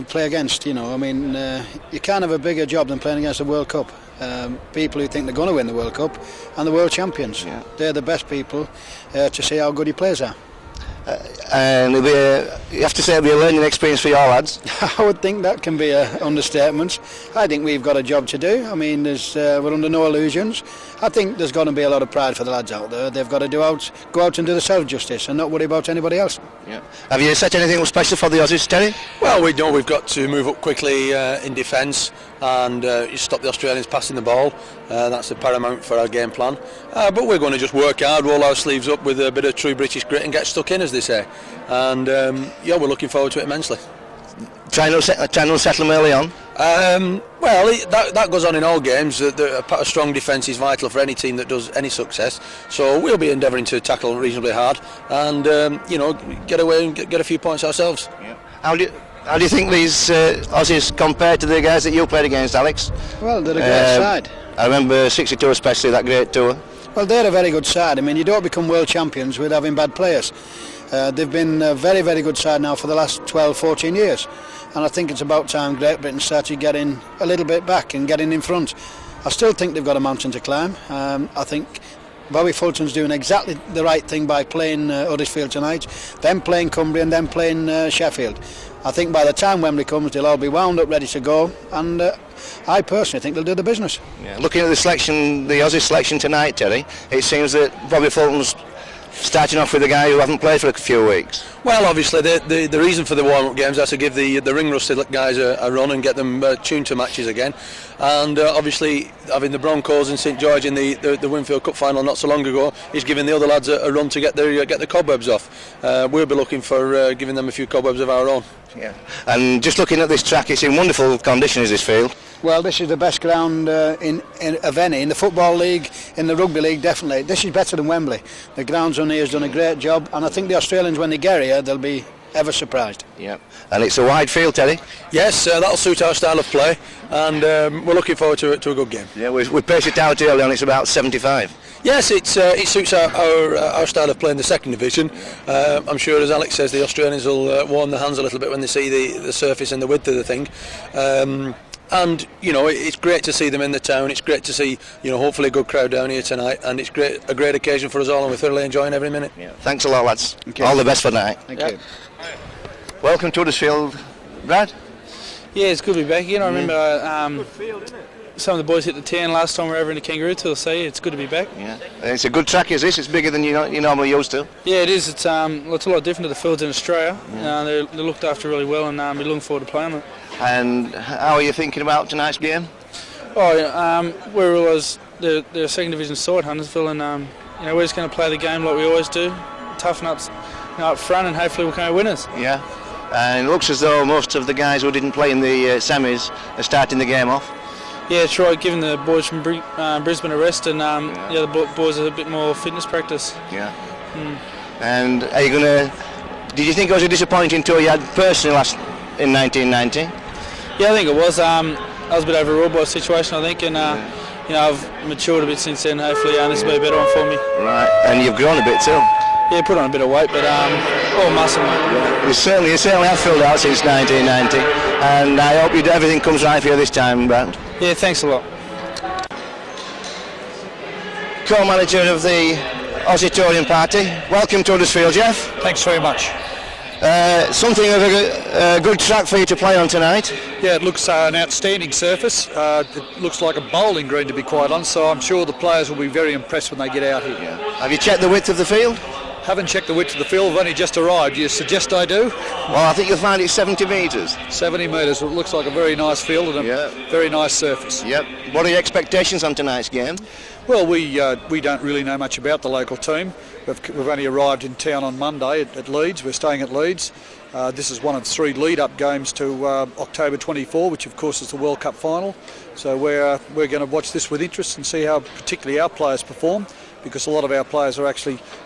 to play against, you know. I mean, you can't have a bigger job than playing against the World Cup. People who think they're going to win the World Cup and the world champions. Yeah. They're the best people to see how good your players are. And you have to say it'll be a learning experience for your lads. I would think that can be an understatement. I think we've got a job to do. I mean, we're under no illusions. I think there's going to be a lot of pride for the lads out there. They've got to go out and do themselves justice and not worry about anybody else. Yeah. Have you set anything special for the Aussies, Terry? Well, we know we've got to move up quickly in defence and stop the Australians passing the ball. That's the paramount for our game plan. But we're going to just work hard, roll our sleeves up with a bit of true British grit and get stuck in, as they say. And we're looking forward to it immensely. Trying to settle them early on? Well, that goes on in all games. A strong defence is vital for any team that does any success. So we'll be endeavouring to tackle reasonably hard and get away and get a few points ourselves. Yeah. How do you think these Aussies compare to the guys that you played against, Alex? Well, they're a great side. I remember 62 especially, that great tour. Well, they're a very good side. I mean, you don't become world champions with having bad players. They've been a very, very good side now for the last 12, 14 years. And I think it's about time Great Britain started getting a little bit back and getting in front. I still think they've got a mountain to climb. I think Bobby Fulton's doing exactly the right thing by playing Huddersfield tonight, then playing Cumbria and then playing Sheffield. I think by the time Wembley comes they'll all be wound up, ready to go, and I personally think they'll do the business. Yeah. Looking at the Aussie selection tonight, Terry, it seems that Bobby Fulton's starting off with a guy who haven't played for a few weeks. Well, obviously the reason for the warm-up games is to give the ring-rusted guys a run and get them tuned to matches again. And obviously having the Broncos and St George in the Winfield Cup final not so long ago is giving the other lads a run to get the cobwebs off. We'll be looking for giving them a few cobwebs of our own. Yeah. And just looking at this track, it's in wonderful condition, is this field? Well, this is the best ground of any in the Football League, in the Rugby League, definitely. This is better than Wembley. The grounds on here has done a great job, and I think the Australians, when they get here, they'll be ever surprised. Yeah. And it's a wide field, Terry? Yes, that'll suit our style of play, and we're looking forward to a good game. Yeah, we paced it out early on, it's about 75. Yes, it suits our style of play in the second division. I'm sure, as Alex says, the Australians will warm their hands a little bit when they see the surface and the width of the thing. And it's great to see them in the town. It's great to see hopefully a good crowd down here tonight, and it's a great occasion for us all, and we're thoroughly enjoying every minute. Yeah. Thanks a lot, lads. All the best for tonight. Thank you. Welcome to Huddersfield, Brad. Yeah, it's good to be back again. I remember some of the boys hit the 10 last time we were over in the Kangaroo Tour, so yeah, it's good to be back. Yeah, it's a good track, is this? It's bigger than you normally used to. Yeah, it is. It's a lot different to the fields in Australia. Yeah. They're looked after really well, and we're looking forward to playing them. And how are you thinking about tonight's game? We're always the second division side, Huddersfield, and we're just going to play the game like we always do, toughen up, up front, and hopefully we'll come out winners. Yeah, and it looks as though most of the guys who didn't play in the semis are starting the game off. Yeah, that's right. Giving the boys from Brisbane a rest, and the other boys a bit more fitness practice. Yeah. And are you gonna? Did you think it was a disappointing tour you had personally in 1990? Yeah, I think it was. I was a bit overawed by the situation, I think, and I've matured a bit since then. Hopefully, this will be a better one for me. Right, and you've grown a bit too. Yeah, put on a bit of weight, but all muscle, mate. Yeah. You certainly have filled out since 1990, and I hope everything comes right for you this time, Brad. Yeah, thanks a lot. Co-manager of the Aussie Touring Party, welcome to Huddersfield, Jeff. Thanks very much. Something of a good track for you to play on tonight. Yeah, it looks an outstanding surface. It looks like a bowling green, to be quite honest, so I'm sure the players will be very impressed when they get out here. Yeah. Have you checked the width of the field? Haven't checked the width of the field, I've only just arrived. Do you suggest I do? Well, I think you'll find it's 70 metres. 70 metres, it looks like a very nice field and a very nice surface. Yep. What are your expectations on tonight's game? Well, we don't really know much about the local team. We've only arrived in town on Monday at Leeds. We're staying at Leeds. This is one of 3 lead-up games to October 24, which of course is the World Cup final. So we're going to watch this with interest and see how particularly our players perform, because a lot of our players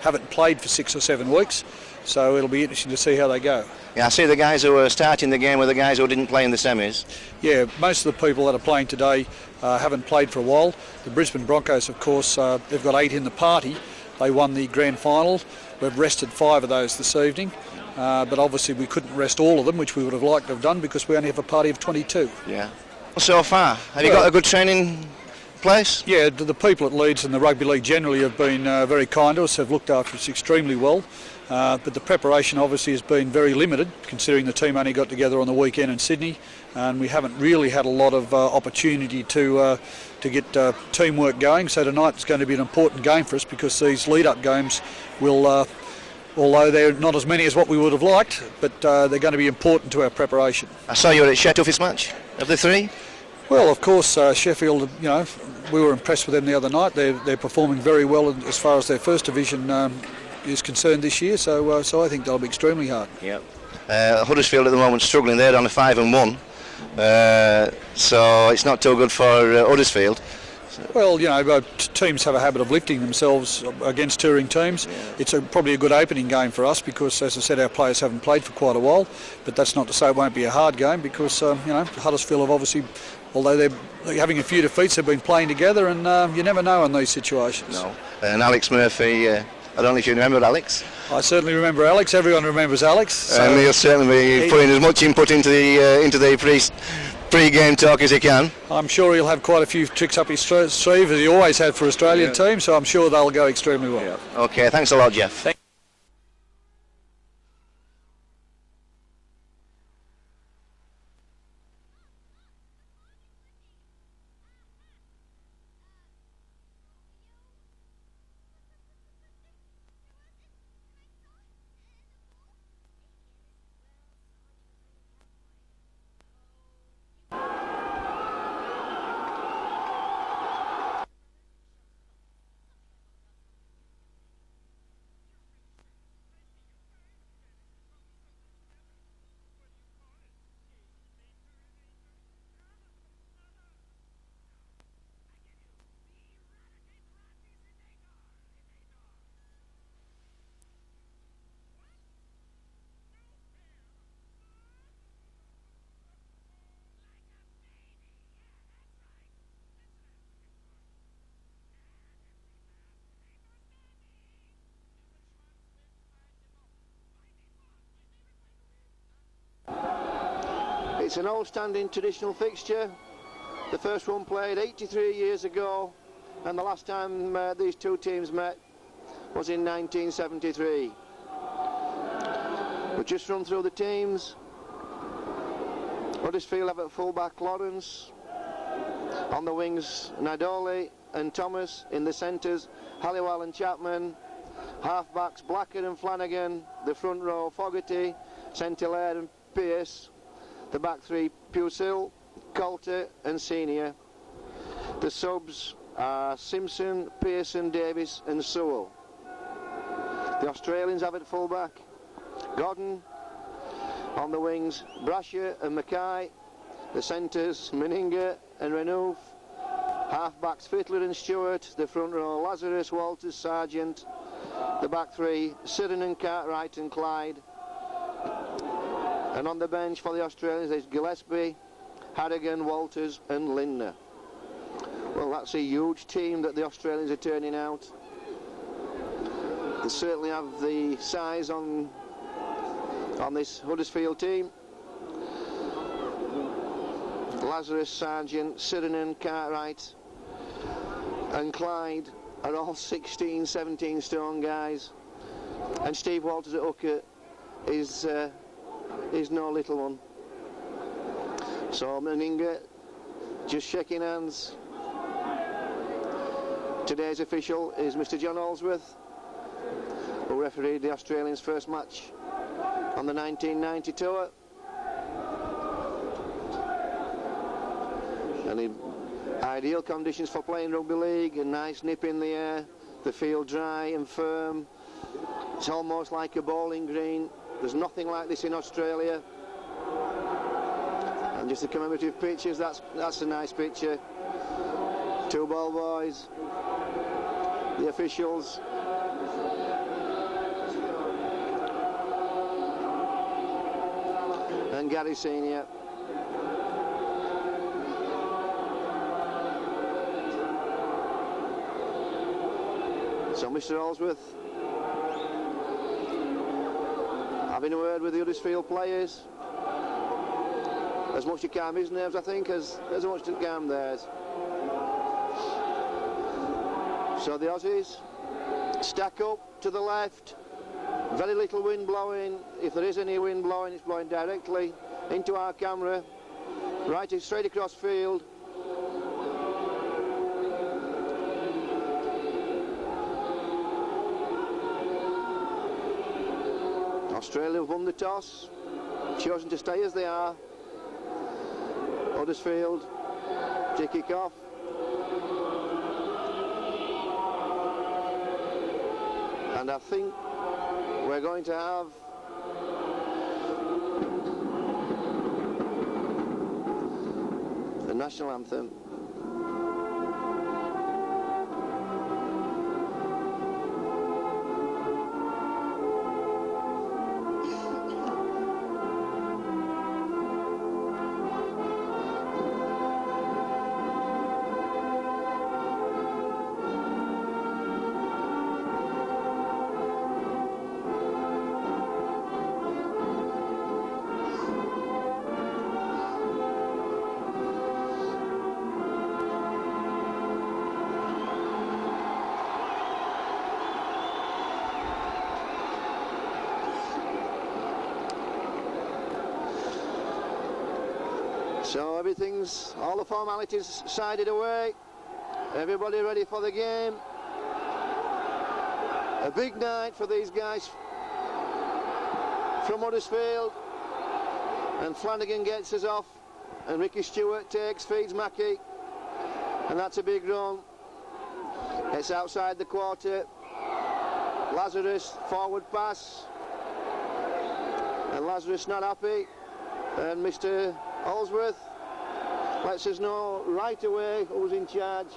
haven't played for 6 or 7 weeks. So it'll be interesting to see how they go. Yeah, I see the guys who are starting the game were the guys who didn't play in the semis. Yeah, most of the people that are playing today haven't played for a while. The Brisbane Broncos, of course, they've got 8 in the party. They won the grand final. We've rested 5 of those this evening. but obviously we couldn't rest all of them, which we would have liked to have done because we only have a party of 22. Yeah. So far, have you got a good training place? Yeah, the people at Leeds and the Rugby League generally have been very kind to us, have looked after us extremely well. But the preparation obviously has been very limited, considering the team only got together on the weekend in Sydney, and we haven't really had a lot of opportunity to get teamwork going. So tonight's going to be an important game for us because these lead-up games will, although they're not as many as what we would have liked, but they're going to be important to our preparation. I saw you were at Sheffield this match, of the three? Well, of course, Sheffield, you know, we were impressed with them the other night. They're performing very well as far as their first division is concerned this year, so I think they'll be extremely hard. Yeah. Huddersfield at the moment struggling there on a 5-1, so it's not too good for Huddersfield. Well, you know, teams have a habit of lifting themselves against touring teams. Yeah. It's probably a good opening game for us because, as I said, our players haven't played for quite a while. But that's not to say it won't be a hard game because, you know, Huddersfield have obviously, although they're having a few defeats, they've been playing together, and you never know in these situations. No. And Alex Murphy, I don't know if you remember Alex. I certainly remember Alex. Everyone remembers Alex. So and he'll certainly be putting as much input into the pre-game talk as he can. I'm sure he'll have quite a few tricks up his sleeve, as he always had for Australian teams, so I'm sure they'll go extremely well. Yeah. Okay, thanks a lot, Jeff. It's an old standing traditional fixture. The first one played 83 years ago, and the last time these two teams met was in 1973. We'll just run through the teams. Huddersfield have at fullback Lawrence, on the wings Nadoli and Thomas, in the centres Halliwell and Chapman, half-backs Blackett and Flanagan, the front row Fogarty, St-Hilaire and Pearce, the back three Pusil, Coulter and Senior. The subs are Simpson, Pearson, Davis and Sewell. The Australians have at fullback Godden, on the wings Brasher and Mackay, the centres Meninga and Renouf, half-backs Fittler and Stewart, the front row Lazarus, Walters, Sargent, the back three Siddon and Cartwright and Clyde. And on the bench for the Australians there's Gillespie, Harrigan, Walters and Lindner. Well, that's a huge team that the Australians are turning out. They certainly have the size on this Huddersfield team. Lazarus, Sargent, Siddon, Cartwright and Clyde are all 16, 17 stone guys. And Steve Walters at hooker is no little one. So Meninga just shaking hands. Today's official is Mr. John Holsworth, who refereed the Australians' first match on the 1990 tour. And in ideal conditions for playing rugby league, a nice nip in the air, the field dry and firm. It's almost like a bowling green. There's nothing like this in Australia. And just the commemorative pictures, that's a nice picture. Two ball boys, the officials. And Gary Senior. So Mr. Holsworth having a word with the Huddersfield players. As much to calm his nerves, I think, as much to calm theirs. So the Aussies stack up to the left. Very little wind blowing. If there is any wind blowing, it's blowing directly into our camera, right straight across field. Australia have won the toss, chosen to stay as they are. Huddersfield to kick off. And I think we're going to have the national anthem. So everything's, all the formalities sided away. Everybody ready for the game. A big night for these guys from Huddersfield. And Flanagan gets us off. And Ricky Stewart feeds Mackie. And that's a big run. It's outside the quarter. Lazarus, forward pass. And Lazarus not happy. And Mr. Allsworth lets us know right away who's in charge.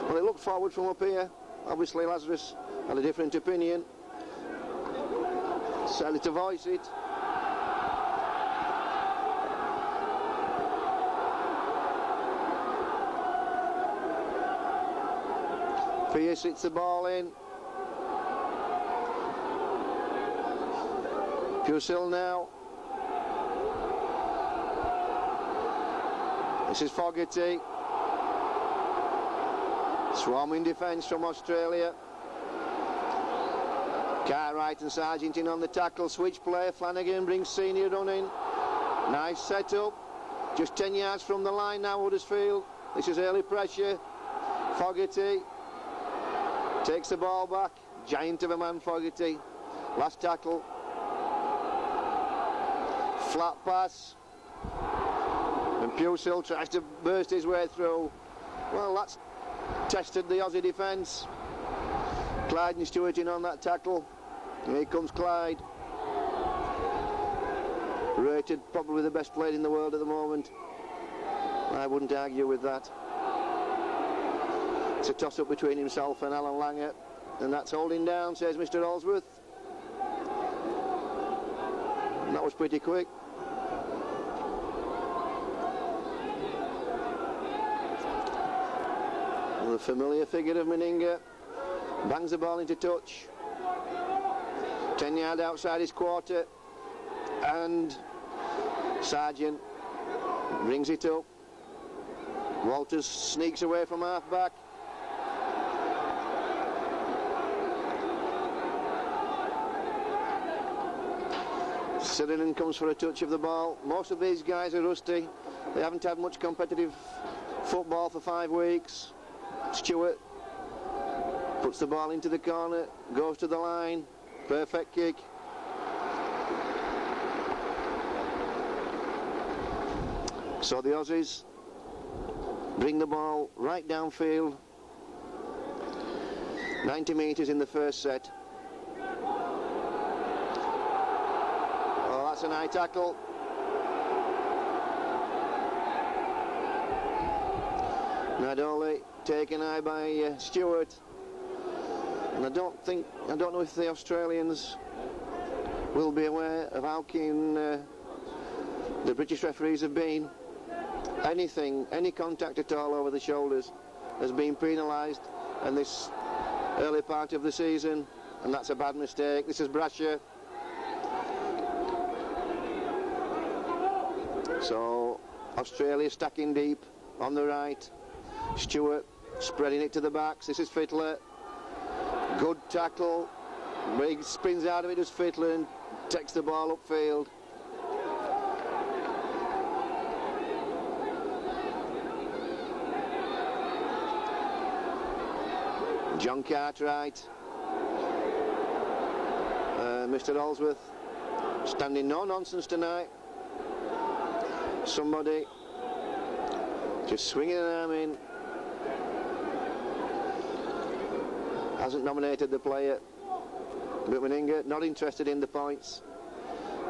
Well, it looked forward from up here. Obviously Lazarus had a different opinion. Decided to voice it. Pierce hits the ball in. Pusil now. This is Fogarty. Swarming defence from Australia. Cartwright and Sargent in on the tackle. Switch play. Flanagan brings Senior running. Nice setup. Just 10 yards from the line now, Huddersfield. This is early pressure. Fogarty takes the ball back. Giant of a man, Fogarty. Last tackle. Flat pass. And Pusil tries to burst his way through. Well, that's tested the Aussie defence. Clyde and Stewart in on that tackle. Here comes Clyde. Rated probably the best player in the world at the moment. I wouldn't argue with that. It's a toss-up between himself and Alan Langer, and that's holding down, says Mr. Allsworth. And that was pretty quick. And the familiar figure of Meninga bangs the ball into touch. 10 yards outside his quarter, and Sargent brings it up. Walters sneaks away from half-back. Sirinen comes for a touch of the ball. Most of these guys are rusty. They haven't had much competitive football for 5 weeks. Stewart puts the ball into the corner, goes to the line. Perfect kick. So the Aussies bring the ball right downfield. 90 metres in the first set. Oh, that's an high tackle. Nadoli taken high by Stewart. And I don't know if the Australians will be aware of how keen the British referees have been. any contact at all over the shoulders has been penalised in this early part of the season, and that's a bad mistake. This is Brasher. So Australia stacking deep on the right. Stewart spreading it to the backs. This is Fittler. Good tackle. He spins out of it as Fittler and takes the ball upfield. John Cartwright. Mr. Allsworth standing no nonsense tonight. Somebody just swinging an arm in. Hasn't nominated the player, but Meninga not interested in the points.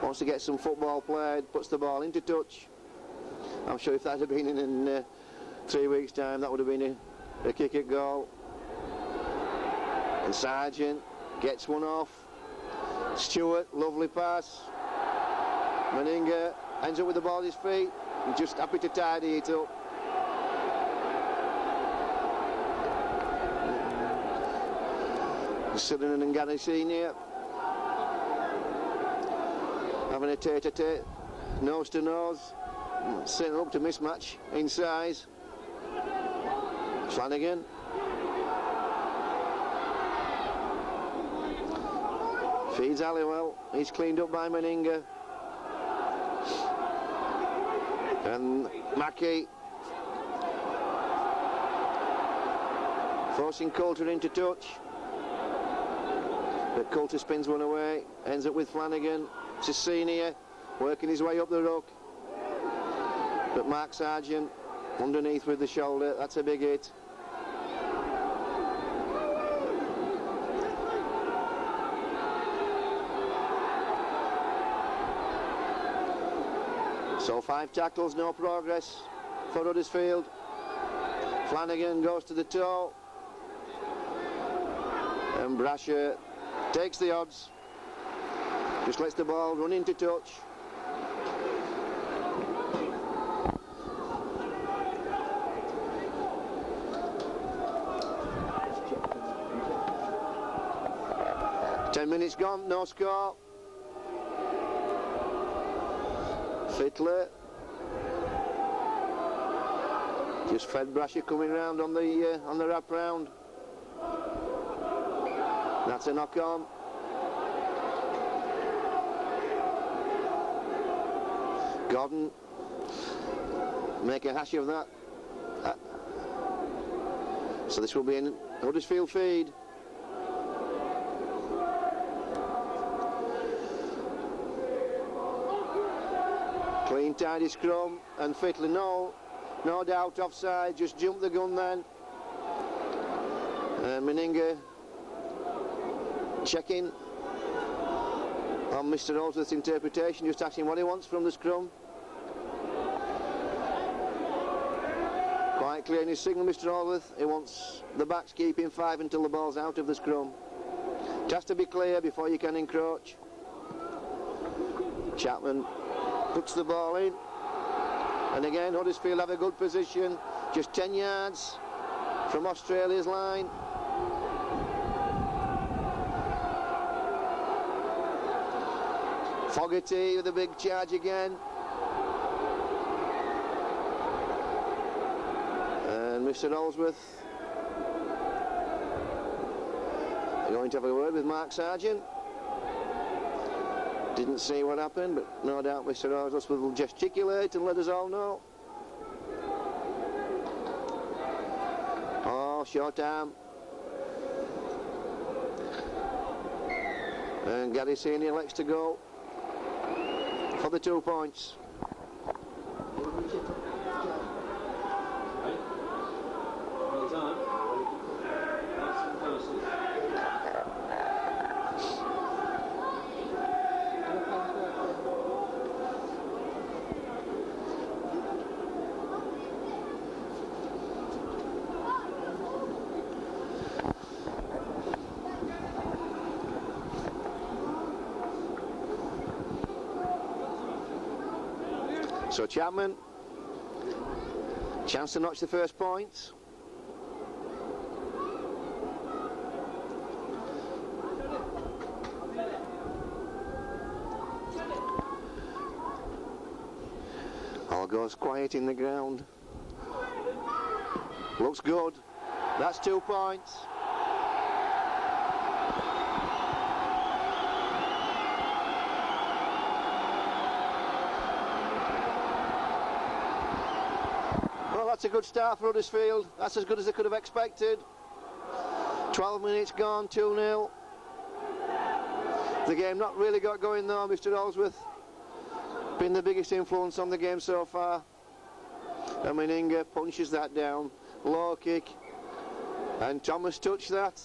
Wants to get some football played, puts the ball into touch. I'm sure if that had been in 3 weeks' time, that would have been a kick at goal. And Sargent gets one off. Stewart, lovely pass. Meninga ends up with the ball at his feet. He's just happy to tidy it up. Sutherland and Gary Senior having a tete-a-tete, nose to nose, setting up to mismatch in size. Flanagan. Feeds Halliwell. He's cleaned up by Meninga. And Mackey forcing Coulter into touch. But Coulter spins one away, ends up with Flanagan. It's a senior, working his way up the ruck. But Mark Sargent underneath with the shoulder, that's a big hit. So 5 tackles, no progress for Huddersfield. Flanagan goes to the toe. And Brasher takes the odds, just lets the ball run into touch. Ten minutes gone, no score. Fittler just fed Brasher coming round on the wrap round. That's a knock on. Gordon make a hash of that. So this will be in Huddersfield feed. Clean, tidy scrum, and Fittler, no doubt offside, just jumped the gun then. Meninga checking on Mr. Allsworth's interpretation, just asking what he wants from the scrum. Quite clear in his signal, Mr. Allsworth. He wants the backs keeping 5 until the ball's out of the scrum. It has to be clear before you can encroach. Chapman puts the ball in, and again Huddersfield have a good position, just 10 yards from Australia's line. Fogarty with a big charge again, and Mr. Allsworth going to have a word with Mark Sargent. Didn't see what happened, but no doubt Mr. Allsworth will gesticulate and let us all know. Oh, short arm. And Gary Senior elects to go for the 2 points. So Chapman Chance to notch the first points. All goes quiet in the ground. Looks good. That's 2 points. Well, that's a good start for Huddersfield. That's as good as they could have expected. 12 minutes gone, 2-0. The game not really got going though. Mr. Holsworth been the biggest influence on the game so far. And Meninga punches that down. Low kick. And Thomas touched that.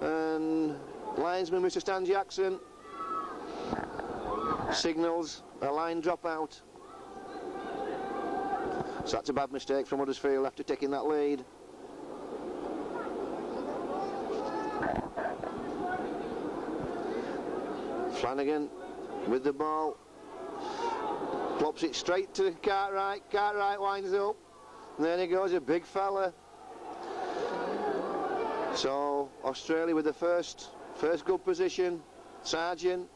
And linesman Mr. Stan Jackson signals a line drop out. So that's a bad mistake from Huddersfield after taking that lead. Flanagan with the ball. Plops it straight to Cartwright. Cartwright winds up. And there he goes, a big fella. So Australia with the first good position. Sargent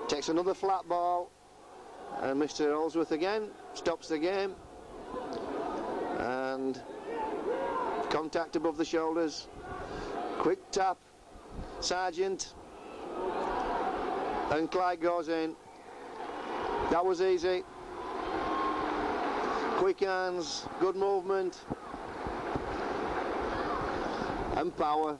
takes another flat ball. And Mr. Holsworth again stops the game. And contact above the shoulders. Quick tap. Sargent. And Clyde goes in. That was easy. Quick hands, good movement. And power.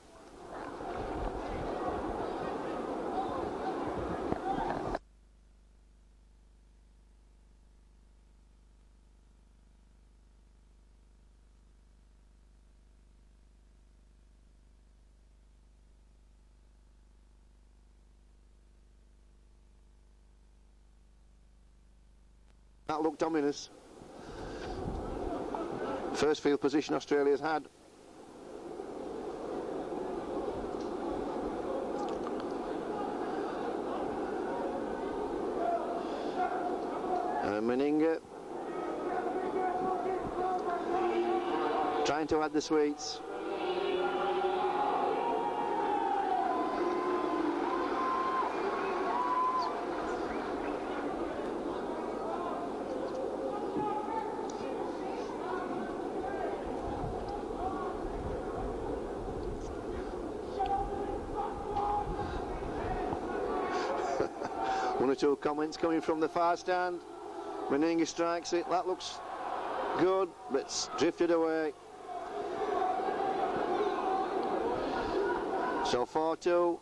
That looked ominous. First field position Australia's had. And Meninga trying to add the sweets. One or two comments coming from the far stand. Meninga strikes it. That looks good, but it's drifted away. So 4-2.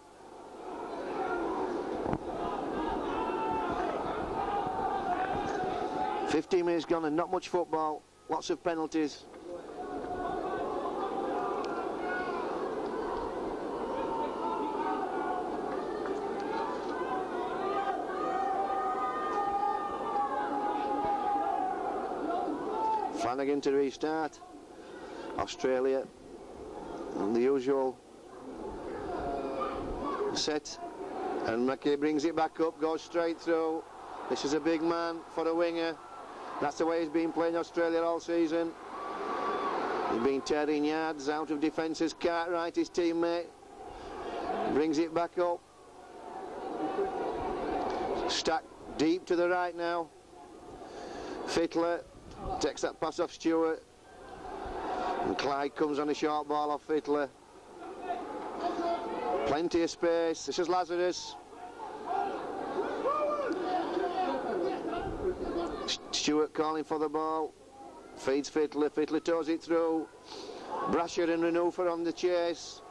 "15 minutes gone and not much football. Lots of penalties." Flanagan to restart. Australia, the usual set, and Mackey brings it back up, goes straight through. This is a big man for a winger. That's the way he's been playing Australia all season. He's been tearing yards out of defences. Cartwright, his teammate, brings it back up. Stacked deep to the right now. Fittler takes that pass off Stewart, and Clyde comes on a short ball off Fittler. Plenty of space. This is Lazarus. Stewart calling for the ball. Feeds Fittler. Fittler toes it through. Brasher and Renufer on the chase.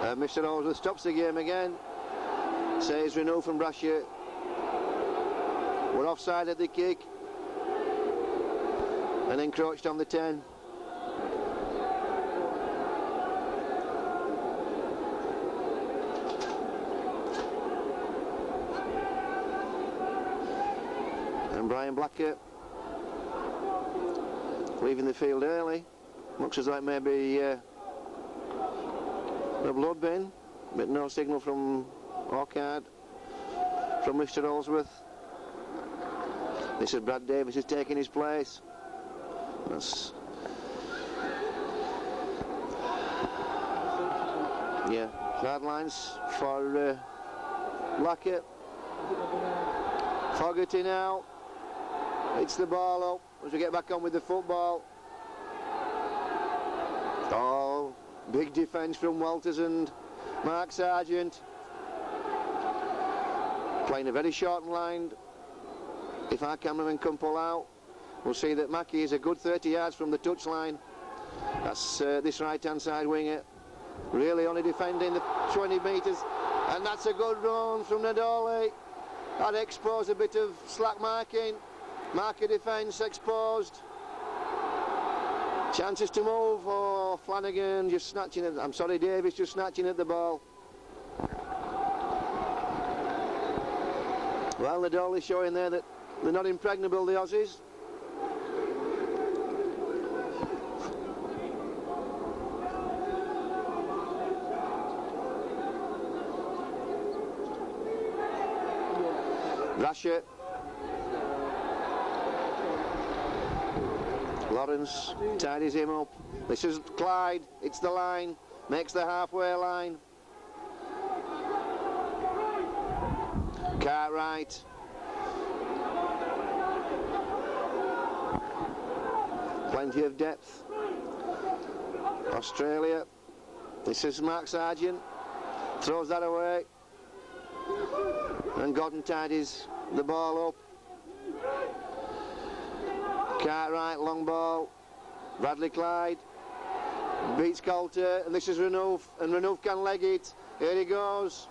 Mr. Holsworth stops the game again. Says Renufer and Brasher were offside at the kick and encroached on the 10. And Brian Blacker leaving the field early. Looks as though it may be a blood bin, but no signal from Orchard, from Mr. Holsworth. This is Brad Davis is taking his place. That's sidelines for Blackett. Fogarty now. It's the ball up as we get back on with the football. Oh, big defence from Walters and Mark Sargent. Playing a very short line. If our cameraman can pull out, we'll see that Mackie is a good 30 yards from the touchline. That's this right-hand side winger. Really only defending the 20 metres. And that's a good run from Nadoli. That exposed a bit of slack marking. Marker defence exposed. Chances to move. Oh, Flanagan just snatching it. I'm sorry, Davis just snatching at the ball. Well, Nadoli showing there that they're not impregnable, the Aussies. Rasher. Lawrence tidies him up. This is Clyde. It's the line. Makes the halfway line. Cartwright. Plenty of depth. Australia. This is Mark Sargent. Throws that away. And Godden tidies the ball up. Cartwright, long ball. Bradley Clyde. Beats Coulter. And this is Renouf. And Renouf can leg it. Here he goes.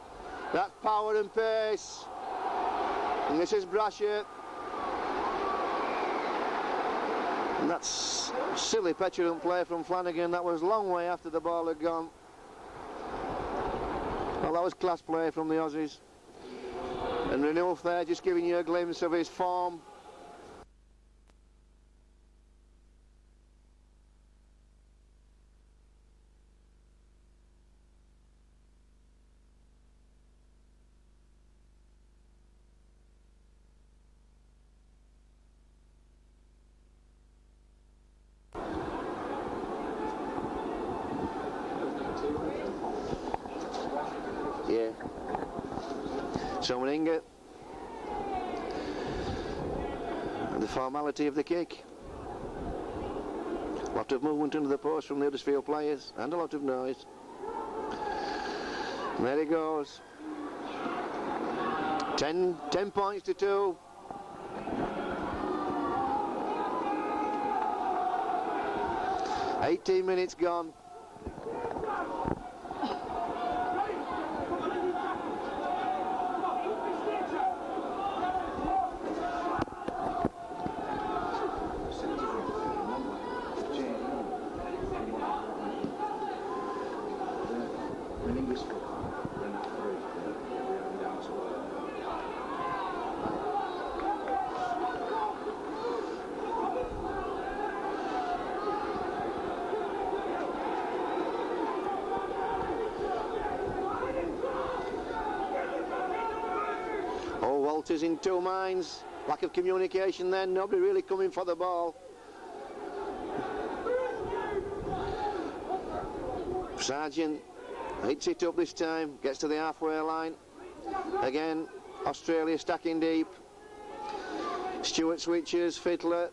That's power and pace. And this is Brasher. And that's silly petulant play from Flanagan. That was a long way after the ball had gone. Well, that was class play from the Aussies. And Renouf there just giving you a glimpse of his form. Yeah. Someone and the formality of the kick. A lot of movement under the post from the Huddersfield players and a lot of noise. And there he goes. 10 points to 2. $18 minutes gone. Walters in two minds. Lack of communication then. Nobody really coming for the ball. Sargent hits it up this time. Gets to the halfway line. Again, Australia stacking deep. Stewart switches. Fittler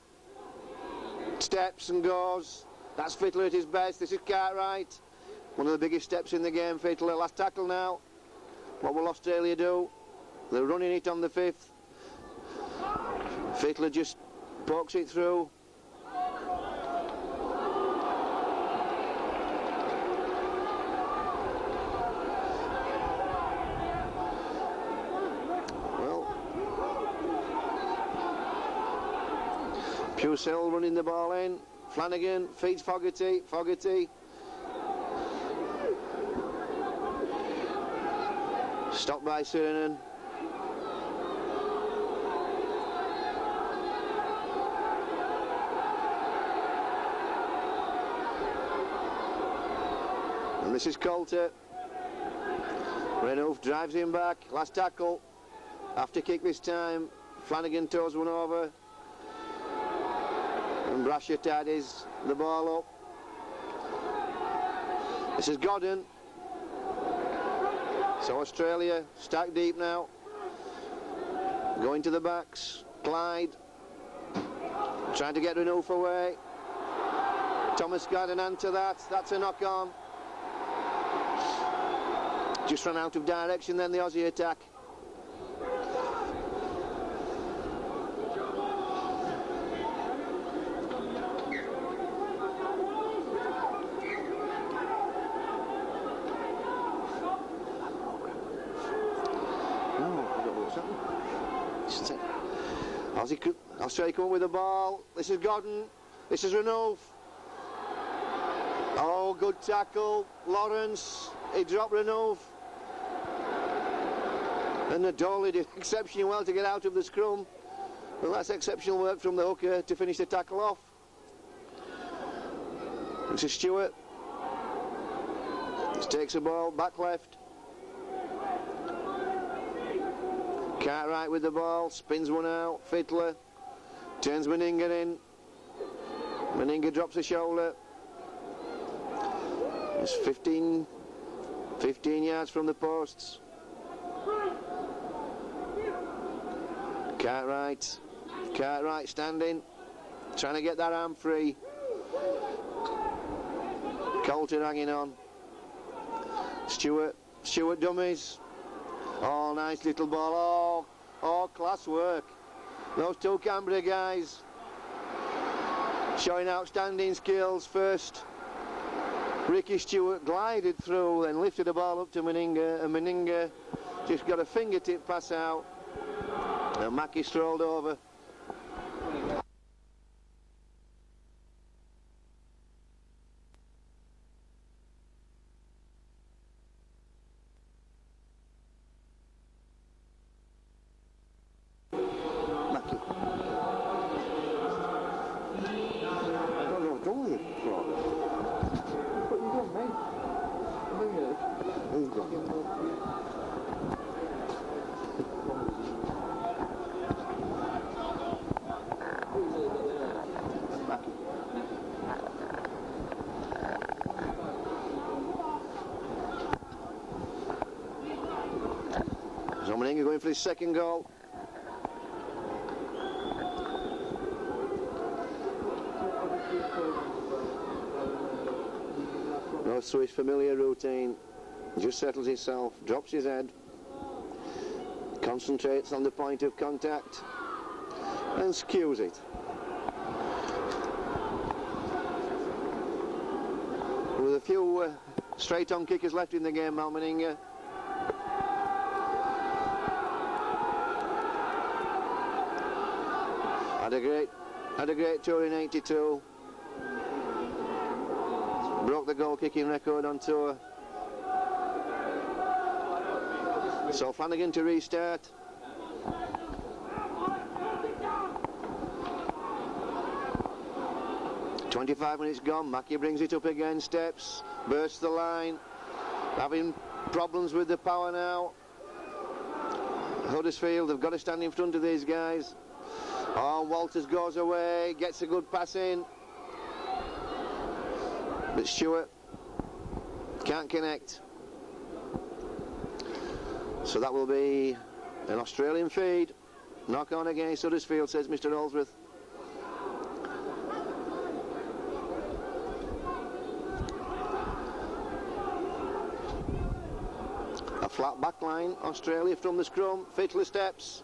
steps and goes. That's Fittler at his best. This is Cartwright. One of the biggest steps in the game, Fittler. Last tackle now. What will Australia do? They're running it on the 5th. Fittler just pokes it through. Well, Pucell running the ball in. Flanagan feeds Fogarty. Fogarty. Stopped by Sirenen. And this is Coulter. Renouf drives him back. Last tackle. After kick this time. Flanagan toes one over. And Brasher tidies the ball up. This is Godden. So Australia stacked deep now. Going to the backs. Clyde trying to get Renouf away. Thomas got an answer that. That's a knock on. Just ran out of direction then, the Aussie attack. Australia coming with the ball. This is Godden. This is Renouf. Oh, good tackle. Lawrence. He dropped Renouf. And Nadoli did exceptionally well to get out of the scrum. Well, that's exceptional work from the hooker to finish the tackle off. This is Stewart. This takes the ball back left. Cartwright with the ball, spins one out. Fittler turns Meninga in. Meninga drops a shoulder. It's 15 yards from the posts. Cartwright standing, trying to get that arm free. Coulter hanging on. Stewart dummies. Oh, nice little ball. Oh, class work. Those two Canberra guys showing outstanding skills. First, Ricky Stewart glided through, then lifted the ball up to Meninga, and Meninga just got a fingertip pass out, and Mackie strolled over. Meninga going for his second goal. Goes through his familiar routine, just settles himself, drops his head, concentrates on the point of contact and skews it. With a few straight-on kickers left in the game, Meninga. Had a great tour in '82. Broke the goal-kicking record on tour. So Flanagan to restart. "25 minutes gone. Mackie brings it up again. Steps, bursts the line. Having problems with the power now. Huddersfield have got to stand in front of these guys. Oh, Walters goes away, gets a good pass in. But Stewart can't connect. So that will be an Australian feed. Knock on against Huddersfield, says Mr. Holdsworth. A flat back line, Australia from the scrum. Fittler steps.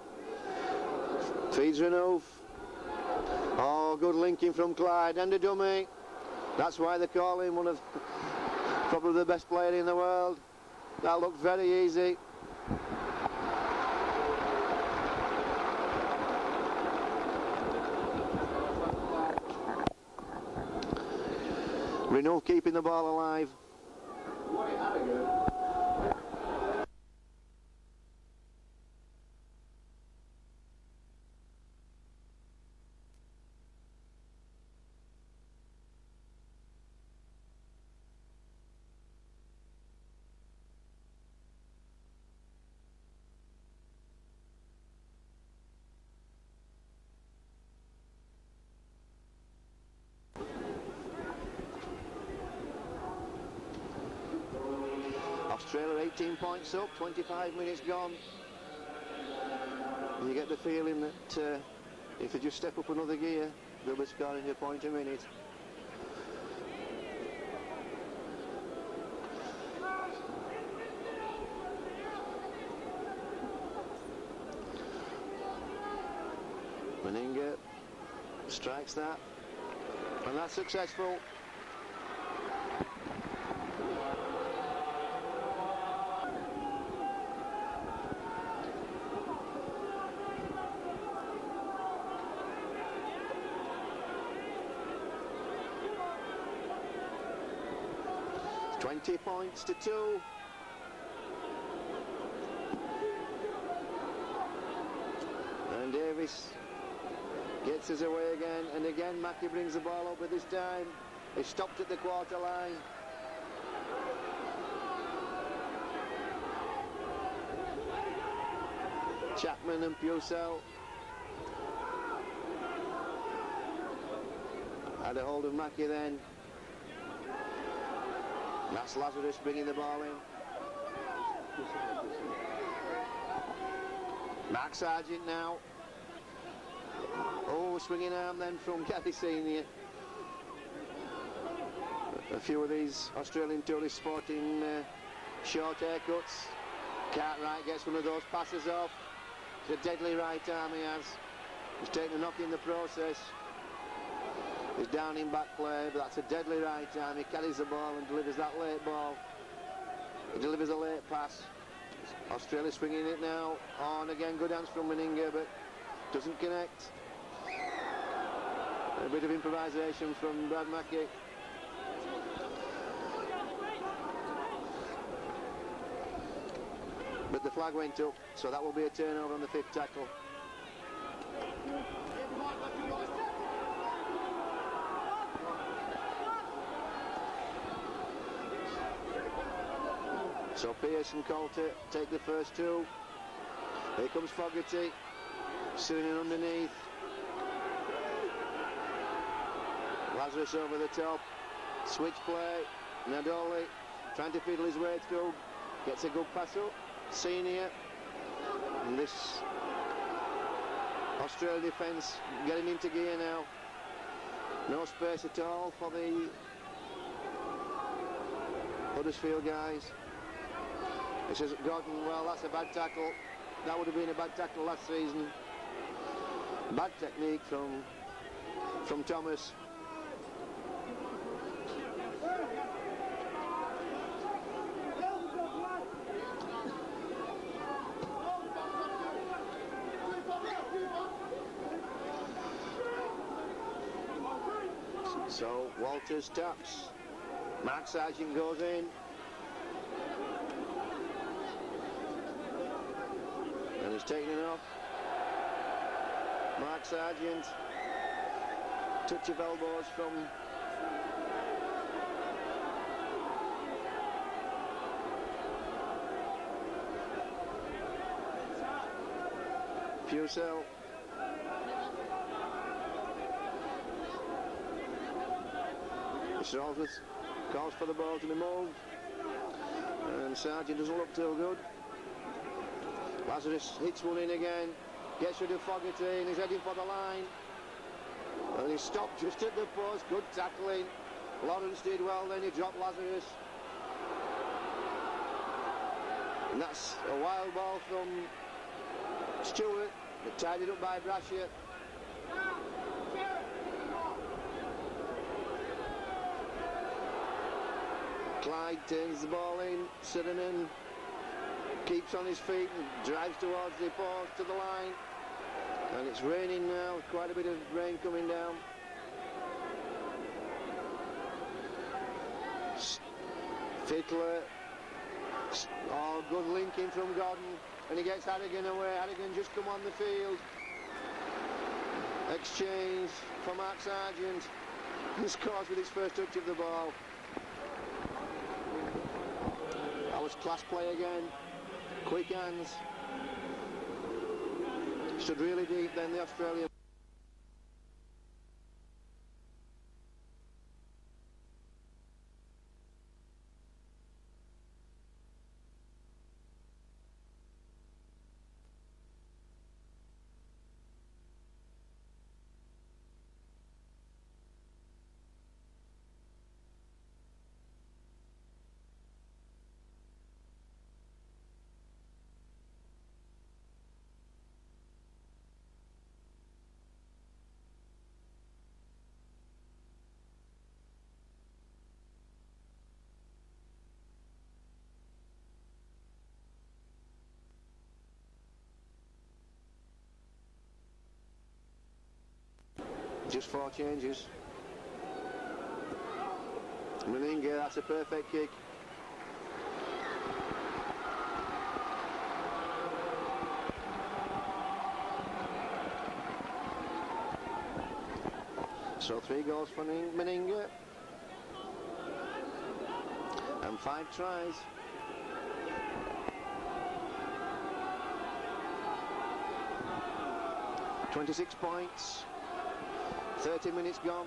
Feeds Renouf. Oh, good linking from Clyde and a dummy. That's why they call him one of probably the best player in the world. That looked very easy. Renouf keeping the ball alive. Australia 18 points up, 25 minutes gone. And you get the feeling that if they just step up another gear, they'll be scoring a point a minute. Meninga strikes that, and that's successful. It's 20 points to 2. And Davis gets us away again, and again Mackie brings the ball up, but this time he stopped at the quarter line. Chapman and Pusell had a hold of Mackie then. That's Lazarus bringing the ball in. Mark Sargent now. Oh, swinging arm then from Caddy Senior. A few of these Australian tourists sporting short haircuts. Cartwright gets one of those passes off. It's a deadly right arm he has. He's taken a knock in the process. He's down in back play, but that's a deadly right arm. He carries the ball and delivers that late ball. He delivers a late pass. Australia swinging it now. On again, good hands from Meninga, but doesn't connect. A bit of improvisation from Brad Mackey. But the flag went up, so that will be a turnover on the 5th tackle. So Pearce and Coulter take the first 2. Here comes Fogarty, sitting in underneath. Lazarus over the top, switch play, Nadoli trying to fiddle his way through, gets a good pass up, Senior, and this Australian defence getting into gear now. No space at all for the Huddersfield guys. It says Gordon, well, that's a bad tackle. That would have been a bad tackle last season. Bad technique from Thomas. So Walters taps. Mark Sargent goes in. And he's taken it off. Mark Sargent. Touch of elbows from Pusell. Salters calls for the ball to be moved, and Sargent doesn't look too good. Lazarus hits one in again, gets rid of Fogarty, and he's heading for the line, and he stopped just at the post. Good tackling. Lawrence did well, then he dropped Lazarus, and that's a wild ball from Stewart, but tied it up by Brasher. Clyde turns the ball in, Sirenen keeps on his feet and drives towards the post to the line, and it's raining now, quite a bit of rain coming down. Fittler, oh, good linking from Gordon, and he gets Harrigan away. Harrigan just come on the field. Exchange for Mark Sargent, he scores with his first touch of the ball. That was class play again, quick hands, stood really deep then, the Australian. Just 4 changes. Meninga, that's a perfect kick. So 3 goals for Meninga and 5 tries. $26 points, 30 minutes gone.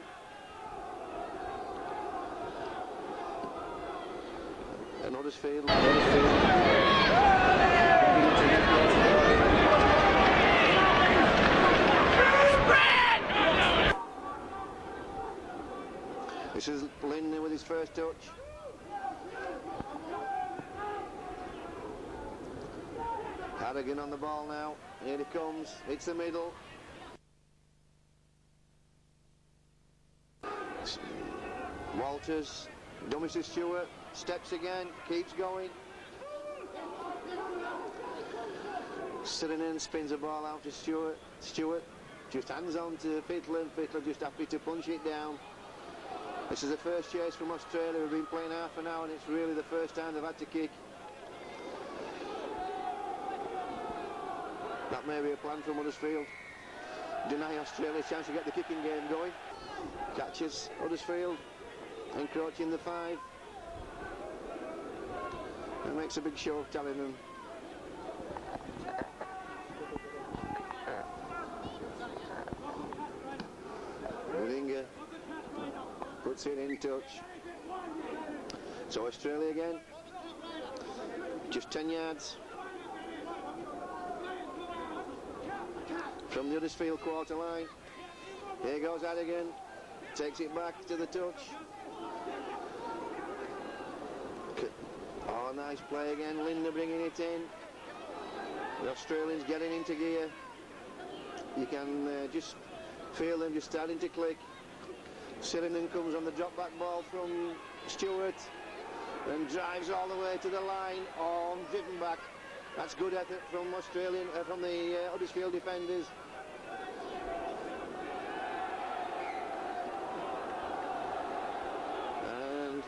And Huddersfield. This is Lindner with his first touch. Harrigan on the ball now. Here he comes. It's the middle. Walters. Dummies to Stewart. Steps again. Keeps going. Sitting spins the ball out to Stewart. Stewart just hands on to Fittler, and Fittler just happy to punch it down. This is the first chase from Australia. We've been playing half an hour and it's really the first time they've had to kick. That may be a plan from Huddersfield. Deny Australia a chance to get the kicking game going. Catches Huddersfield, encroaching the 5. And makes a big show of telling them. Meninga puts it in touch. So Australia again. Just 10 yards from the Huddersfield quarter line. Here goes Harrigan. Takes it back to the touch. Oh, nice play again. Lindner bringing it in. The Australians getting into gear. You can just feel them just starting to click. Sirinen comes on the drop back ball from Stewart and drives all the way to the line. Oh, driven back. That's good effort from from the Huddersfield defenders. And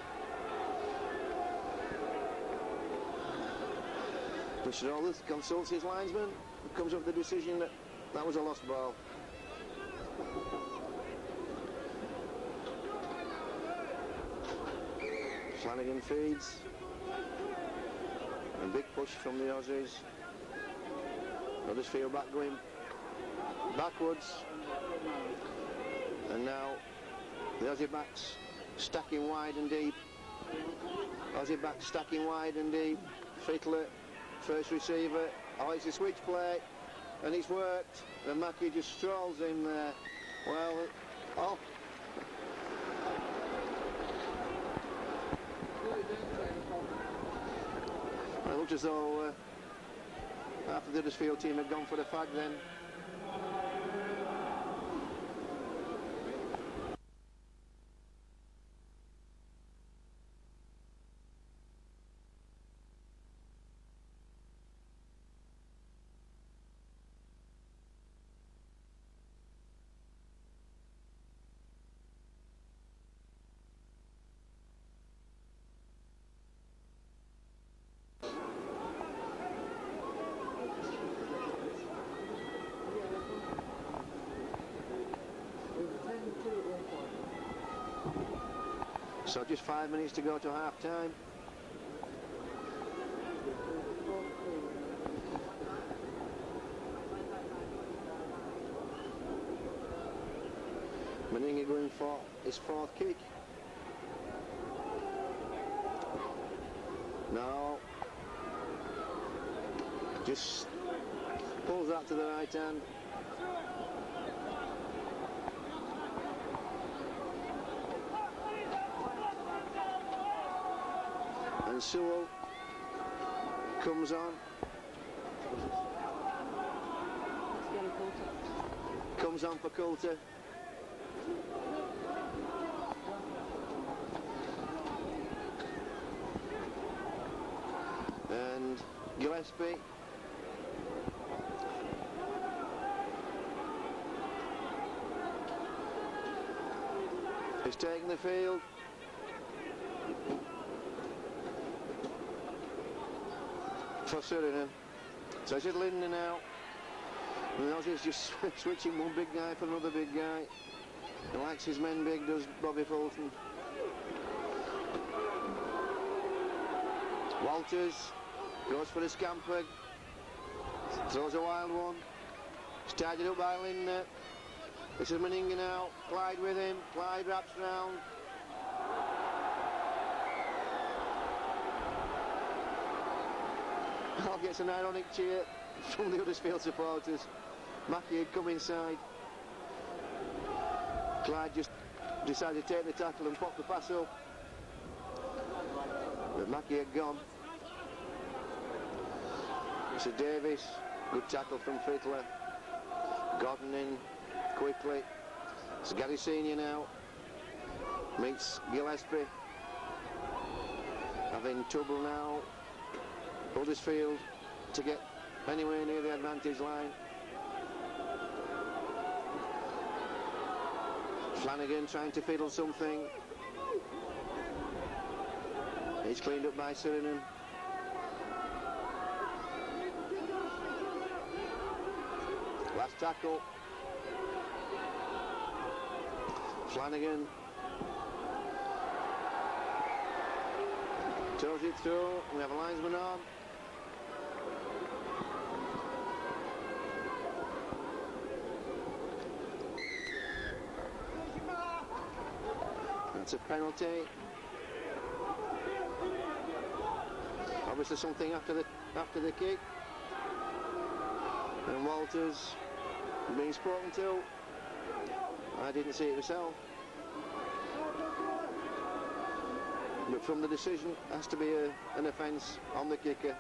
Mr. Alders consults his linesman, comes up with the decision that that was a lost ball. Flanagan feeds. A big push from the Aussies. Huddersfield back going backwards. And now the Aussie backs stacking wide and deep. Aussie backs stacking wide and deep. Fittler, first receiver. Oh, it's a switch play. And it's worked. And Mackie just strolls in there. Well, oh. It looked as though half of the Huddersfield team had gone for the fag then. So just 5 minutes to go to half time. Meninga going for his 4th kick. No. Just pulls that to the right hand. And Sewell comes on. Comes on for Coulter. And Gillespie. He's taking the field. For Suriname. So it's just Linden now. And Aussie's just switching one big guy for another big guy. He likes his men big, does Bobby Fulton. Walters goes for a scamper. Throws a wild one. Started up by Lindner. This is Meninga now. Clyde with him. Clyde wraps round. Hall gets an ironic cheer from the Huddersfield supporters. Mackie had come inside. Clyde just decided to take the tackle and pop the pass up. But Mackie had gone. This is Davis. Good tackle from Fittler. Gordon in quickly. It's Gary Senior now. Meets Gillespie. Having trouble now. Huddersfield to get anywhere near the advantage line. Flanagan trying to fiddle something. It's cleaned up by Suriname. Last tackle. Flanagan throws it through. We have a linesman on. That's a penalty. Obviously something after the kick. And Walters being spoken to. I didn't see it myself. But from the decision, has to be an offence on the kicker.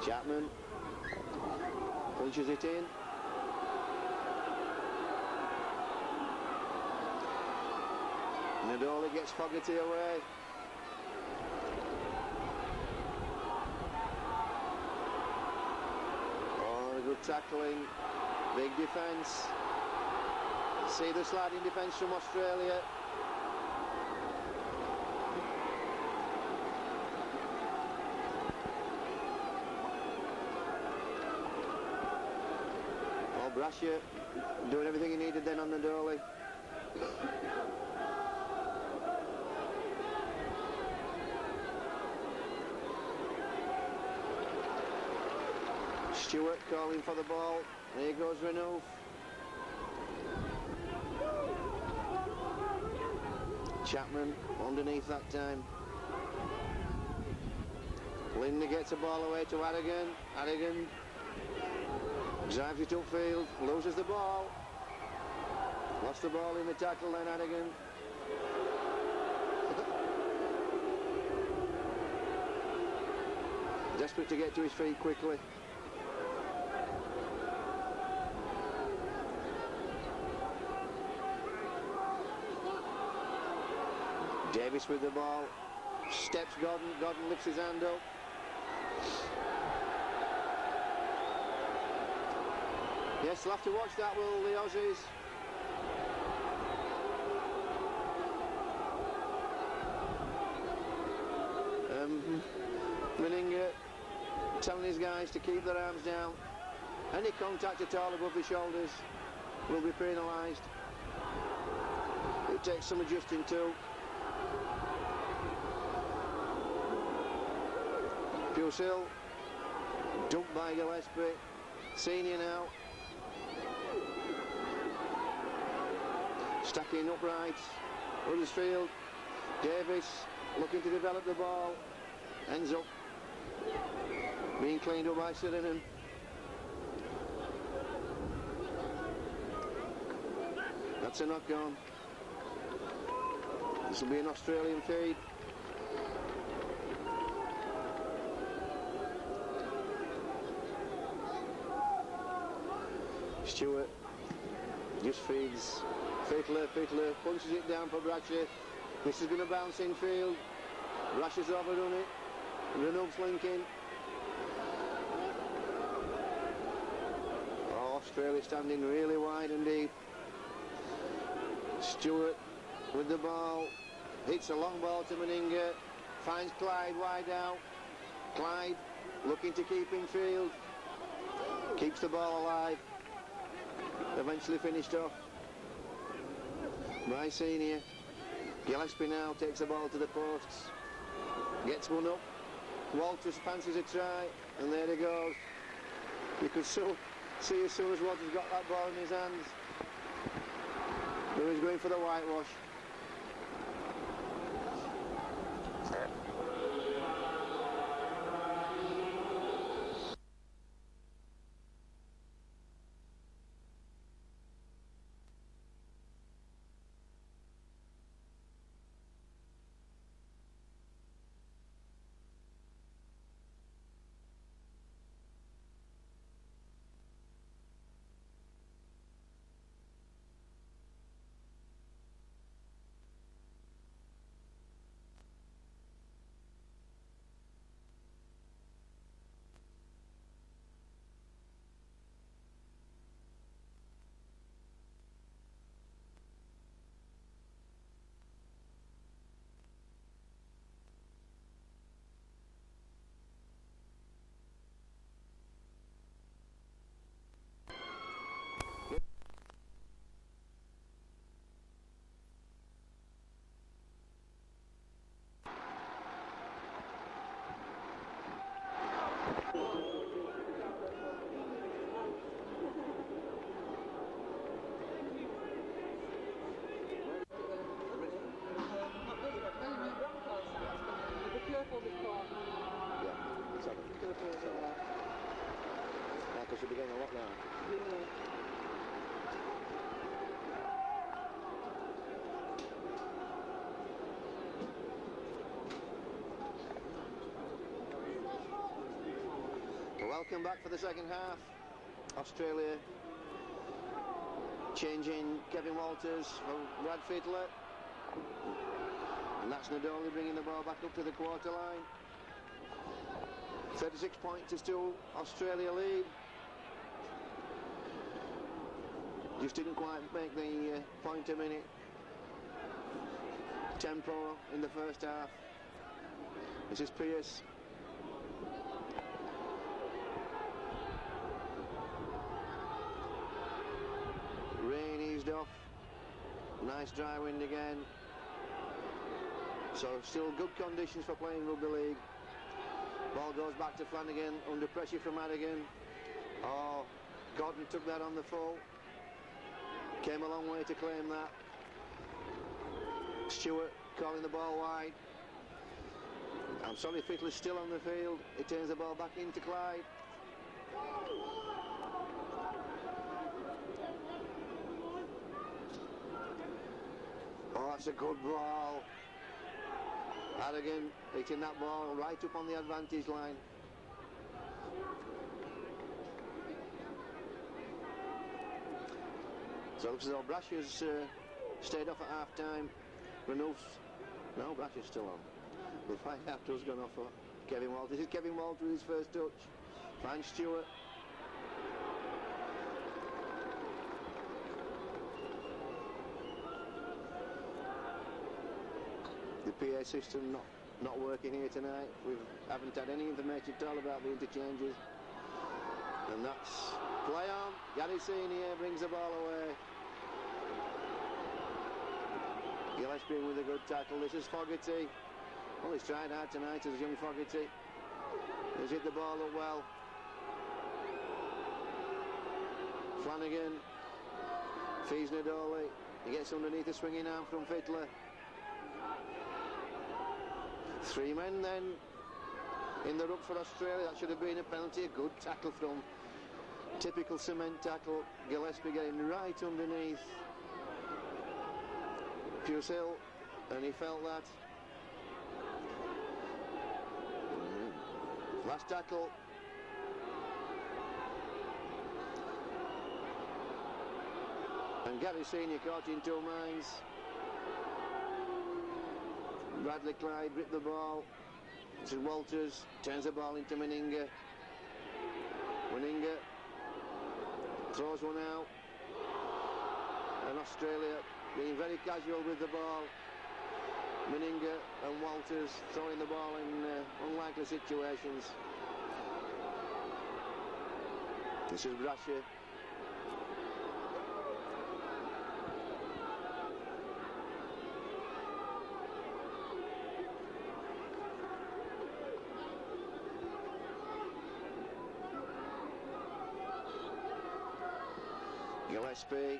Chapman punches it in. Nadoli gets Fogarty away. Oh, good tackling. Big defence. See the sliding defence from Australia. Oh, Brasher doing everything he needed then on Nadoli. Stewart calling for the ball. There goes Renouf. Chapman underneath that time. Lindner gets the ball away to Harrigan. Harrigan drives it upfield, loses the ball. Lost the ball in the tackle then, Harrigan. Desperate to get to his feet quickly. Davis with the ball, steps Gordon, Gordon lifts his hand up. Yes, we'll have to watch that, will the Aussies. Meninga telling his guys to keep their arms down. Any contact at all above the shoulders will be penalised. It takes some adjusting too. Fusil, dumped by Gillespie. Senior now. Stacking upright. Huddersfield. Davis looking to develop the ball. Ends up being cleaned up by Suriname. That's a knock on. This will be an Australian feed. Stewart just feeds Fittler, Fittler punches it down for Bradshaw. This is going to bounce in field. Rashes overrun it. Renault's linking. Oh, Australia standing really wide and deep. Stewart with the ball. Hits a long ball to Meninga. Finds Clyde wide out. Clyde looking to keep in field. Keeps the ball alive. Eventually finished off by Senior. Gillespie now takes the ball to the posts. Gets one up. Walters fancies a try, and there he goes. You could so see as soon as Walters got that ball in his hands, he was going for the whitewash. Michael should be getting a lot now. Welcome back for the second half. Australia changing Kevin Walters for Brad Fittler. And that's Nadoli bringing the ball back up to the quarter line. 36 points is still Australia lead. Just didn't quite make the point a minute tempo in the first half. This is Pearce. Rain eased off. Nice dry wind again. So still good conditions for playing rugby league. Ball goes back to Flanagan under pressure from Madigan. Oh, Gordon took that on the full. Came a long way to claim that. Stewart calling the ball wide. I'm sorry, Fittler's still on the field. He turns the ball back into Clyde. Oh, that's a good ball. Madigan hitting that ball right up on the advantage line. So it looks as though Brasher's stayed off at half-time. Renault's... No, Brasher's still on. We'll find out who's gone off for Kevin Walters. This is Kevin Walters with his first touch. Finds Stewart. The PA system not working here tonight. We haven't had any information at all about the interchanges. And that's play on. Gary Senior brings the ball away. Gillespie with a good tackle. This is Fogarty. Well, he's tried hard tonight as young Fogarty. He's hit the ball up well. Flanagan feeds Nadoli. He gets underneath the swinging arm from Fittler. Three men then in the ruck for Australia. That should have been a penalty. A good tackle from typical cement tackle. Gillespie getting right underneath Fusil, and he felt that. Last tackle. And Gary Senior caught in two minds. Bradley Clyde ripped the ball. This is Walters, turns the ball into Meninga. Meninga throws one out. And Australia being very casual with the ball. Meninga and Walters throwing the ball in unlikely situations. This is Brasher. Gillespie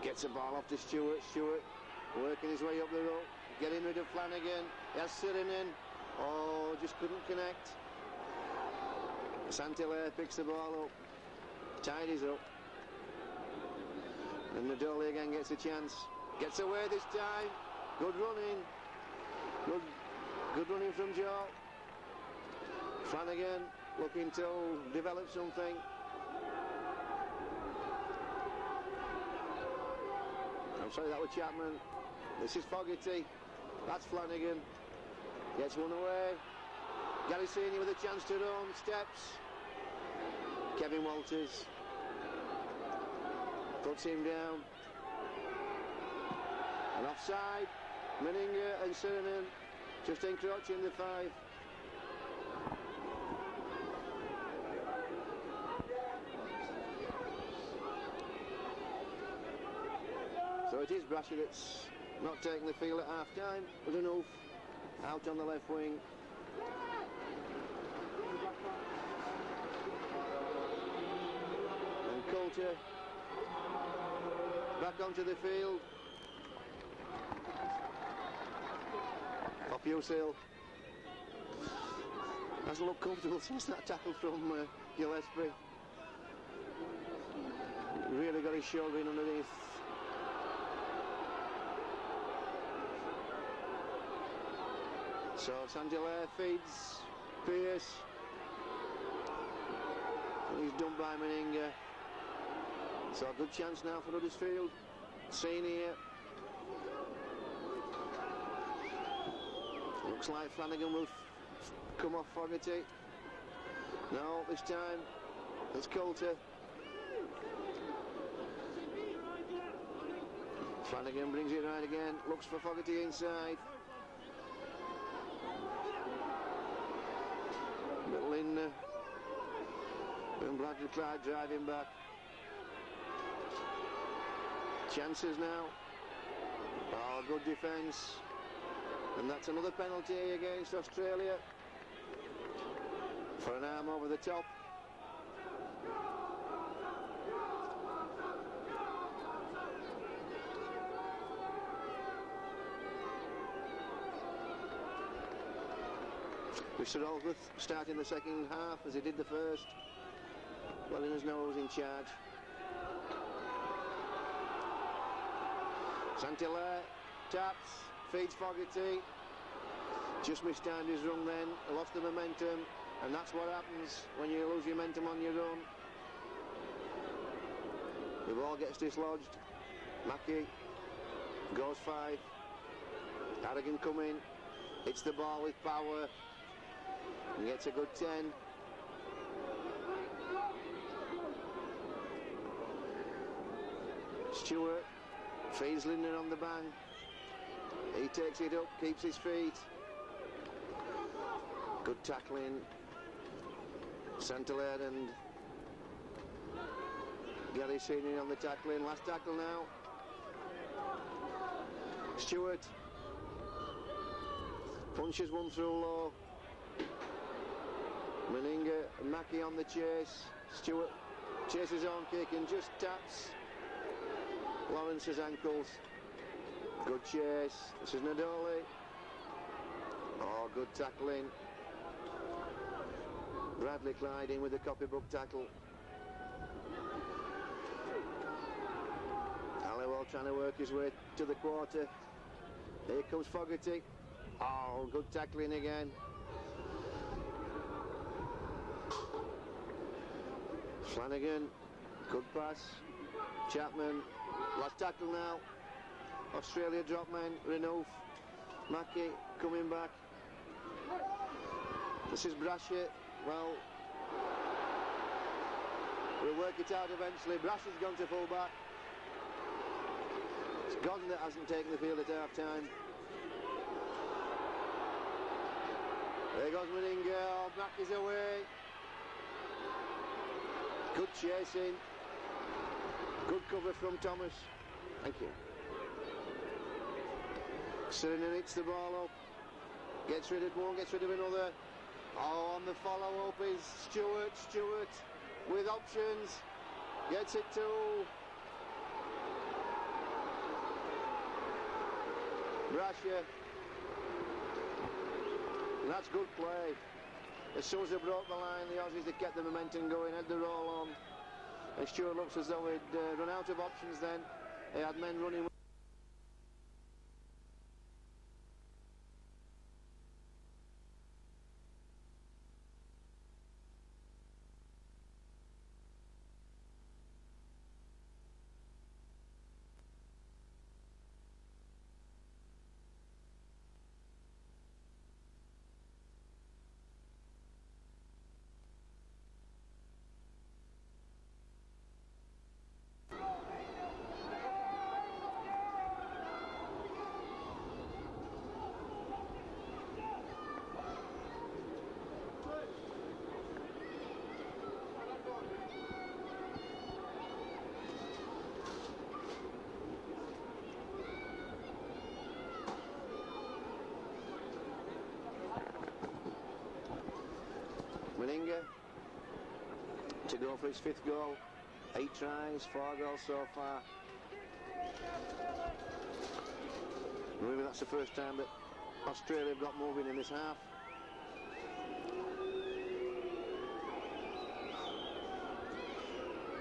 gets the ball off to Stewart. Stewart working his way up the road, getting rid of Flanagan. He sitting in. Oh, just couldn't connect. Saint-Hilaire picks the ball up, tidies up, and Nadoli again gets a chance. Gets away this time. Good running. Good running from Joe. Flanagan looking to develop something. I'm sorry, that was Chapman. This is Fogarty. That's Flanagan. Gets one away. Garicini with a chance to run. Steps. Kevin Walters puts him down. And offside. Meninga and Sirenen just encroaching the 5. So it is Brasher that's not taking the field at half time. With an oof out on the left wing. And Coulter back onto the field. Off Usil. Hasn't looked comfortable since that tackle from Gillespie. Really got his shoulder in underneath. So Saint-Hilaire feeds Pearce. And he's done by Meninga. So a good chance now for Huddersfield. Seen here. Looks like Flanagan will come off Fogarty. No, this time it's Coulter. Flanagan brings it right again. Looks for Fogarty inside. Little in and Bradley Clyde driving back. Chances now. Oh, good defence. And that's another penalty against Australia for an arm over the top. Mr. Aldworth starting the second half as he did the first. Wellingham's nose in charge. Saint-Hilaire taps, feeds Fogarty. Just mistimed his run then, lost the momentum, and that's what happens when you lose your momentum on your run. The ball gets dislodged. Mackie goes 5. Harrigan coming, hits the ball with power. He gets a good 10. Stewart feeds Linden on the bang. He takes it up, keeps his feet. Good tackling. Saint-Hilaire and Garicini on the tackling. Last tackle now. Stewart punches one through low. Meninga and Mackie on the chase. Stewart chases on kick and just taps Lawrence's ankles. Good chase. This is Nadoli. Oh, good tackling. Bradley Clyde in with the copybook tackle. Halliwell trying to work his way to the quarter. Here comes Fogarty. Oh, good tackling again. Flanagan, good pass. Chapman, last tackle now. Australia drop man, Renouf. Mackie coming back. This is Brasher. Well, we'll work it out eventually. Brasher's gone to full back. It's Godden that hasn't taken the field at half time. There goes Meninga. Oh, Mackie's away. Good chasing. Good cover from Thomas. Thank you. Serena hits the ball up. Gets rid of one, gets rid of another. Oh, on the follow-up is Stewart. Stewart with options. Gets it to Brasher. And that's good play. As soon as they broke the line, the Aussies, they kept the momentum going, had the roll on. And Stewart looks as though he'd run out of options then. He had men running. Meninga to go for his 5th goal. 8 tries, 4 goals so far. Maybe that's the first time that Australia have got moving in this half.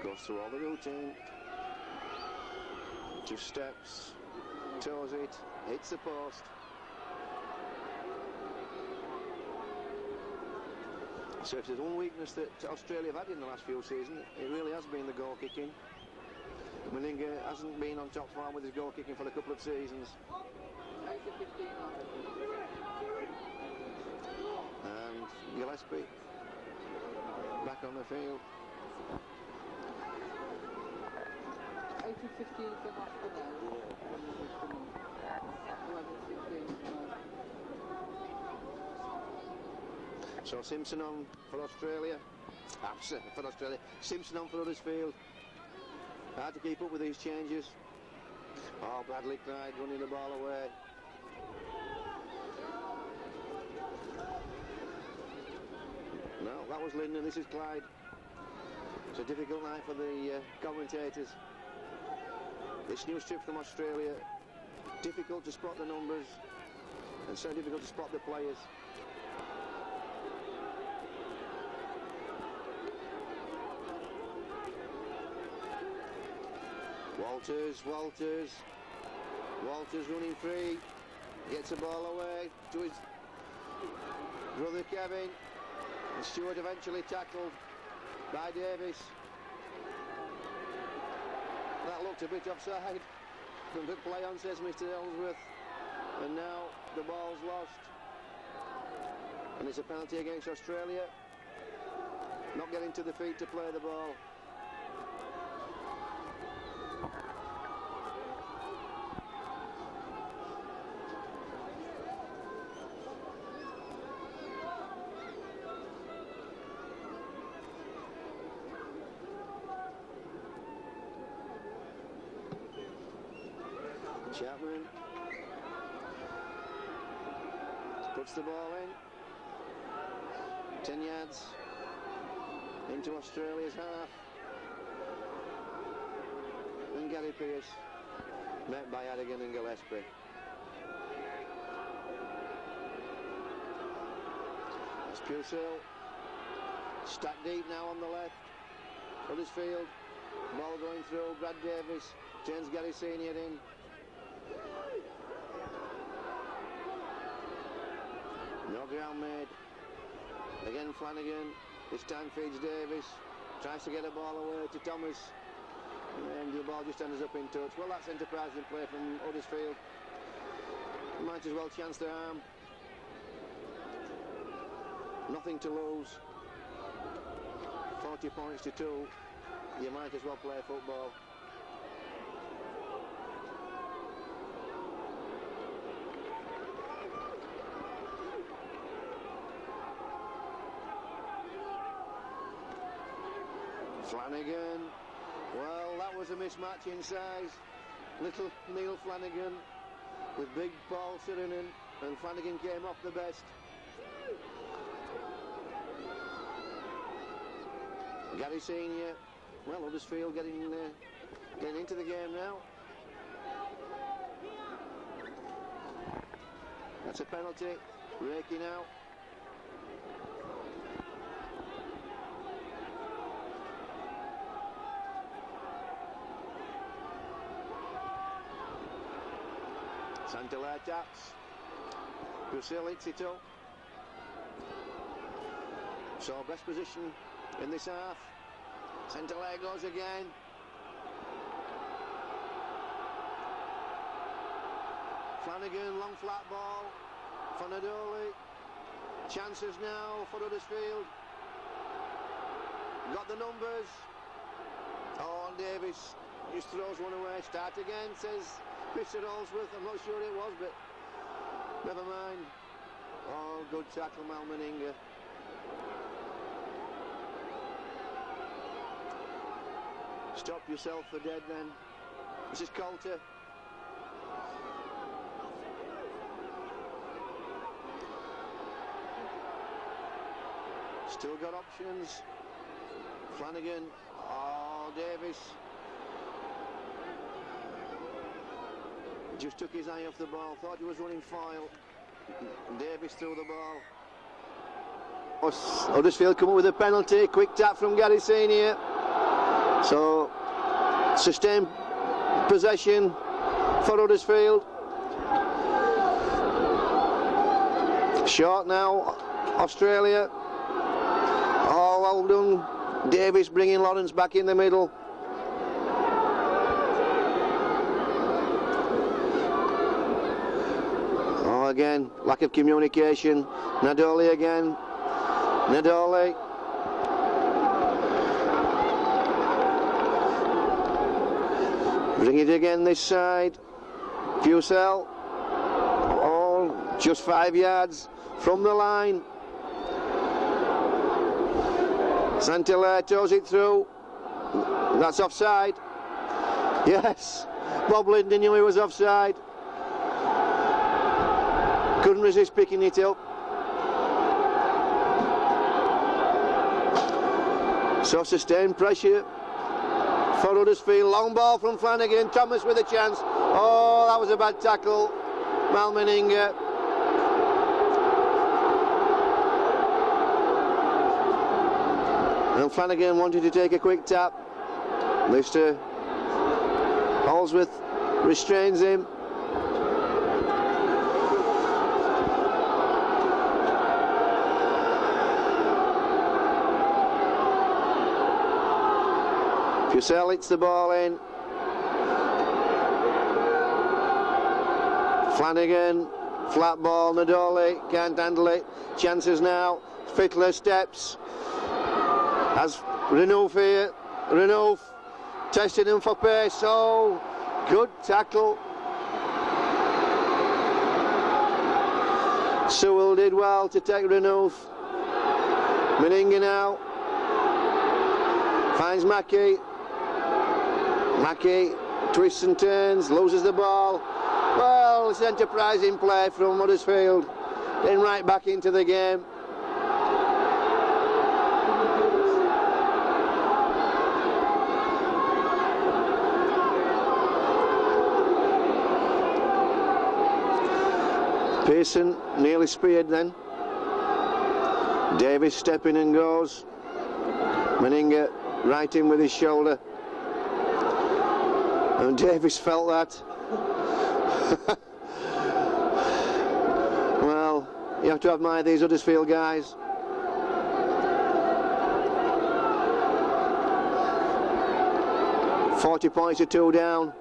Goes through all the routine. 2 steps, toes it, hits the post. So if there's one weakness that Australia have had in the last few seasons, it really has been the goal kicking. Meninga hasn't been on top form with his goal kicking for a couple of seasons. And Gillespie back on the field. 8-15 for So Simpson on for Australia. For Australia. Simpson on for Huddersfield. Hard to keep up with these changes. Oh, Bradley Clyde running the ball away. No, that was Linden. This is Clyde. It's a difficult night for the commentators. This new strip from Australia, difficult to spot the numbers and so difficult to spot the players. Walters running free, gets the ball away to his brother Kevin, and Stewart eventually tackled by Davis. That looked a bit offside. Good play on, says Mr. Ellsworth, and now the ball's lost, and it's a penalty against Australia, not getting to the feet to play the ball. Chapman puts the ball in, 10 yards into Australia's half, and Gary Pearce met by Adigan and Gillespie. It's Purcell, stacked deep now on the left, Huddersfield, ball going through, Brad Davis turns Gary Senior in. No ground made. Again Flanagan. This time feeds Davis. Tries to get a ball away to Thomas. And the ball just ends up in touch. Well, that's enterprising play from Huddersfield. might as well chance their arm. Nothing to lose. 40 points to 2. You might as well play football. Flanagan, well, that was a mismatch in size. Little Neil Flanagan with big Paul Sirinen, and Flanagan came off the best. Gary Senior, well, Huddersfield getting into the game now. That's a penalty, raking out. Santalay taps. Brazil hits it up. So best position in this half. Santalay goes again. Flanagan, long flat ball. Fanadoli. Chances now for Huddersfield. Got the numbers. Oh, and Davis just throws one away. Start again, says Mr. Holsworth. I'm not sure it was, but never mind. Oh, good tackle, Mal Meninga. Stop yourself for dead then. This is Coulter. Still got options. Flanagan. Oh, Davis. Just took his eye off the ball. Thought he was running foul. Davis threw the ball. Huddersfield come up with a penalty. Quick tap from Gary Senior. So, sustained possession for Huddersfield. Short now, Australia. Oh, well done. Davis bringing Lawrence back in the middle. Oh, again, lack of communication. Nadoli again. Nadoli. Bring it again this side. Fusel. Oh, just 5 yards from the line. Santalay toes it through. That's offside. Yes, Bob Linden knew he was offside. Couldn't resist picking it up. So sustained pressure for Huddersfield. Long ball from Flanagan. Thomas with a chance. Oh, that was a bad tackle. Mal Meninga. And Flanagan wanted to take a quick tap. Mr. Holsworth restrains him. Fusel hits the ball in. Flanagan, flat ball, Nadoli can't handle it. Chances now. Fittler steps. Has Renouf here. Renouf testing him for pace. Oh, good tackle. Sewell did well to take Renouf. Meninga now. Finds Mackey. Mackey twists and turns, loses the ball. Well, it's enterprising play from Huddersfield. Then right back into the game. Pearson nearly speared then. Davis stepping and goes. Meninga right in with his shoulder. And Davis felt that. Well, you have to admire these Huddersfield guys. £40 points to 2 down,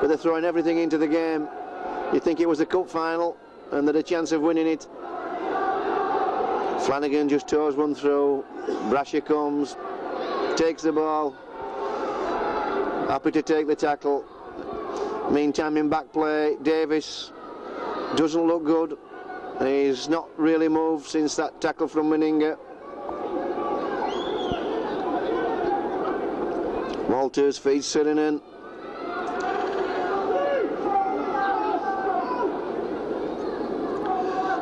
but they're throwing everything into the game. you think it was the cup final and they'd a chance of winning it. Flanagan just toes one through. Brasher comes, takes the ball, happy to take the tackle. Meantime in back play, Davis doesn't look good. He's not really moved since that tackle from Meninga. Walters feeds Sirinen.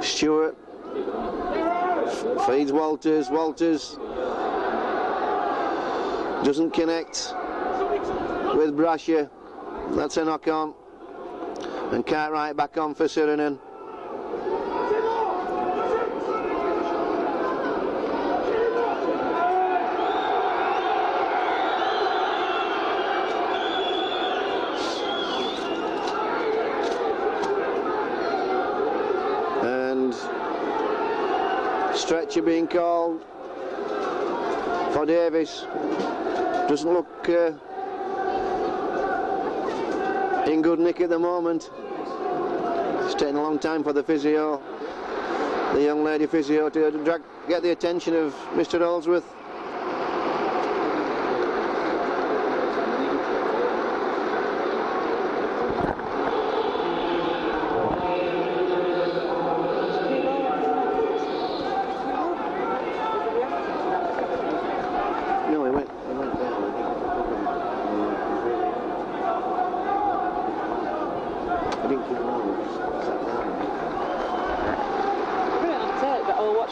Stewart feeds Walters. Walters doesn't connect with Brasher. That's a knock on. And Cartwright back on for Sirinen. Stretcher being called for Davis. Doesn't look in good nick at the moment. It's taking a long time for the physio, the young lady physio, to get the attention of Mr. Holdsworth.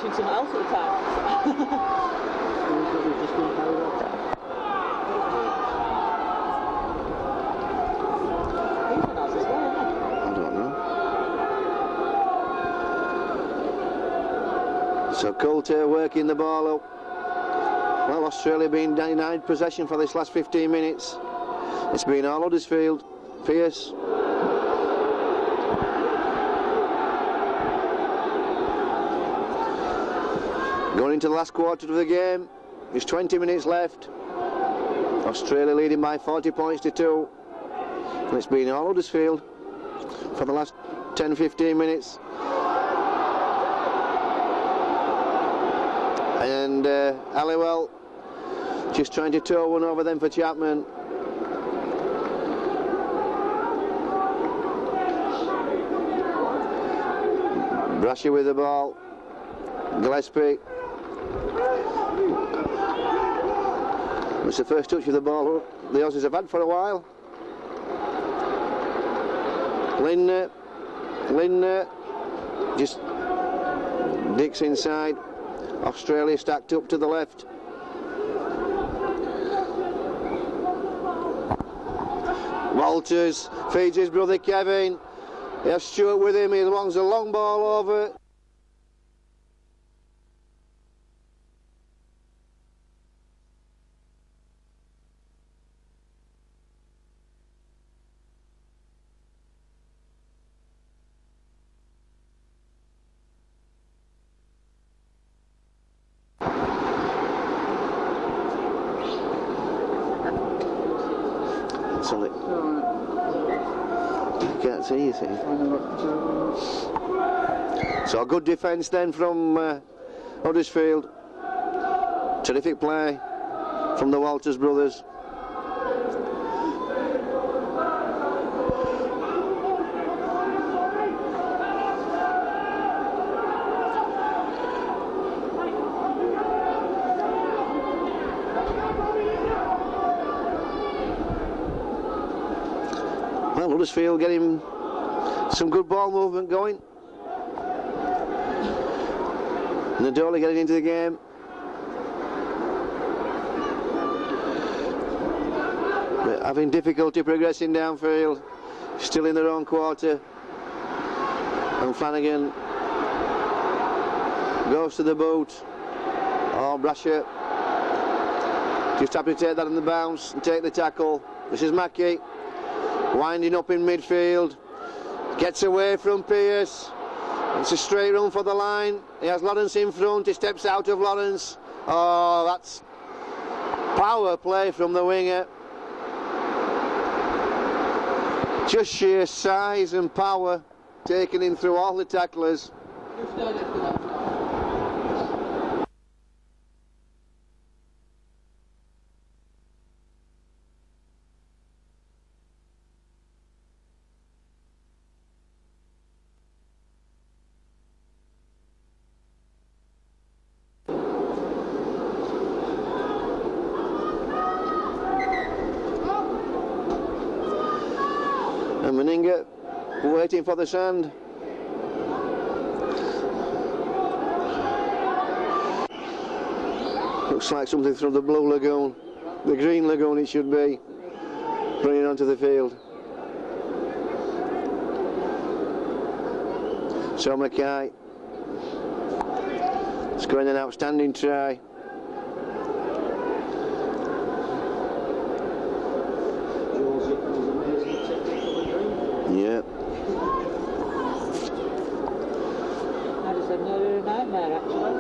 Something else at the time. I don't know. So Coulter working the ball up. Well, Australia being denied possession for this last 15 minutes. It's been all Huddersfield. Pearce. Going into the last quarter of the game, there's 20 minutes left. Australia leading by 40 points to 2. And it's been all Huddersfield for the last 10-15 minutes. And Halliwell just trying to tow one over them for Chapman. Brasher with the ball. Gillespie. It's the first touch of the ball the Aussies have had for a while. Lindner just dicks inside. Australia stacked up to the left. Walters feeds his brother Kevin. He has Stewart with him. He wants a long ball over. Can't see, you see. So a good defence then from Huddersfield. Terrific play from the Walters brothers. Well, Huddersfield getting some good ball movement going. Nadoli getting into the game. But having difficulty progressing downfield. Still in their own quarter. And Flanagan goes to the boot. Oh, Brasher just happy to take that in the bounce and take the tackle. This is Mackey. Winding up in midfield, gets away from Pearce. It's a straight run for the line. He has Lawrence in front. He steps out of Lawrence. Oh, that's power play from the winger. Just sheer size and power, taking him through all the tacklers. And Meninga waiting for the sand. Looks like something from the Blue Lagoon, the Green Lagoon it should be, running onto the field. So Mackay scoring an outstanding try. Yeah. I just had another nightmare actually.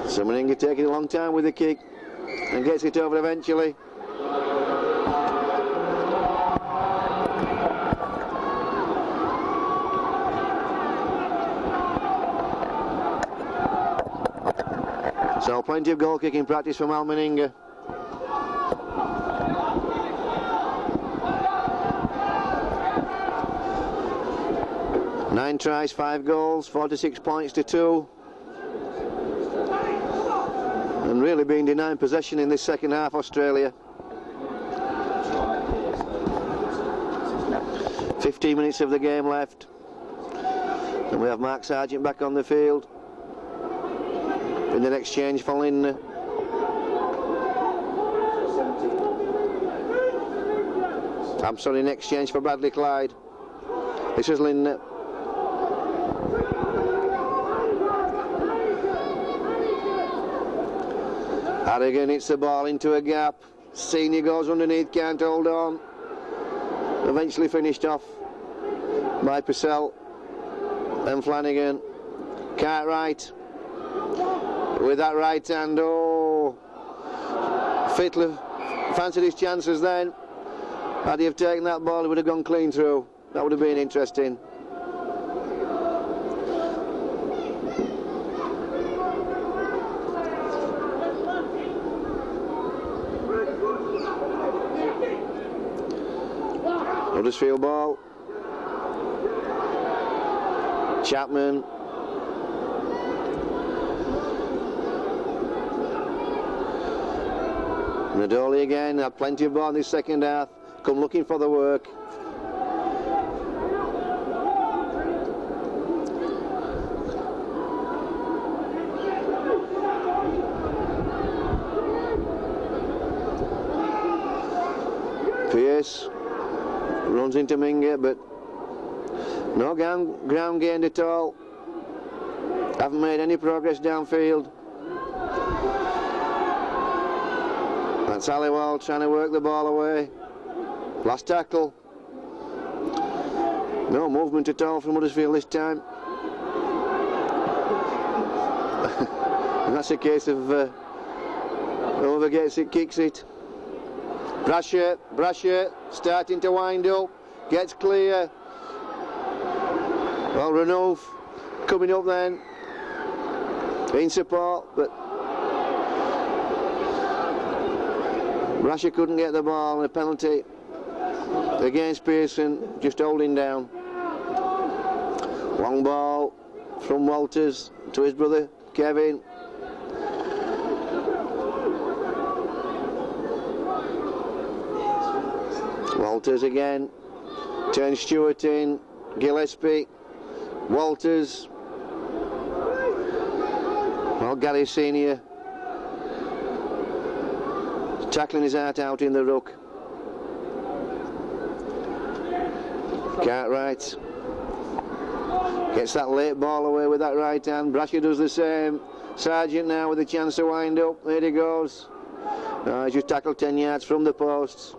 So Meninga taking a long time with the kick and gets it over eventually. So plenty of goal kicking practice from Al Meninga. Nine tries, 5 goals, 46 points to 2. And really being denied possession in this second half, Australia. 15 minutes of the game left. And we have Mark Sargent back on the field. In an exchange for Lindner. I'm sorry, in exchange for Bradley Clyde. This is Lindner. Harrigan hits the ball into a gap. Senior goes underneath, can't hold on. Eventually finished off by Purcell and Flanagan. Cartwright with that right hand. Oh, Fittler fancied his chances then. Had he have taken that ball, he would have gone clean through. That would have been interesting. Huddersfield ball. Chapman. Nadoli again, had plenty of ball in this second half. Come looking for the work. Pierce runs into Minga, but no ground gained at all. Haven't made any progress downfield. That's Halliwell trying to work the ball away. Last tackle. No movement at all from Huddersfield this time. And that's a case of whoever gets it kicks it. Brasher starting to wind up, gets clear. Well, Renouf coming up then in support, but Brasher couldn't get the ball, and a penalty against Pearson, just holding down. Long ball from Walters to his brother Kevin. Walters again, turns Stewart in, Gillespie, Walters. Well, Gary Senior tackling his heart out in the ruck. Cartwright gets that late ball away with that right hand. Brasher does the same. Sargent now with a chance to wind up. There he goes. He's just tackled 10 yards from the posts.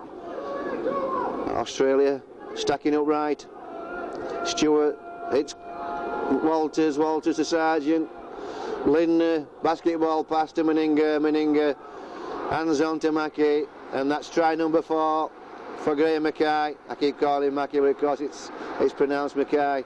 Australia stacking up right. Stewart, it's Walters to Sargent. Lindner, basketball pass to Meninga, hands on to Mackey, and that's try number 4 for Graham Mackay. I keep calling him Mackey because it's pronounced Mackay.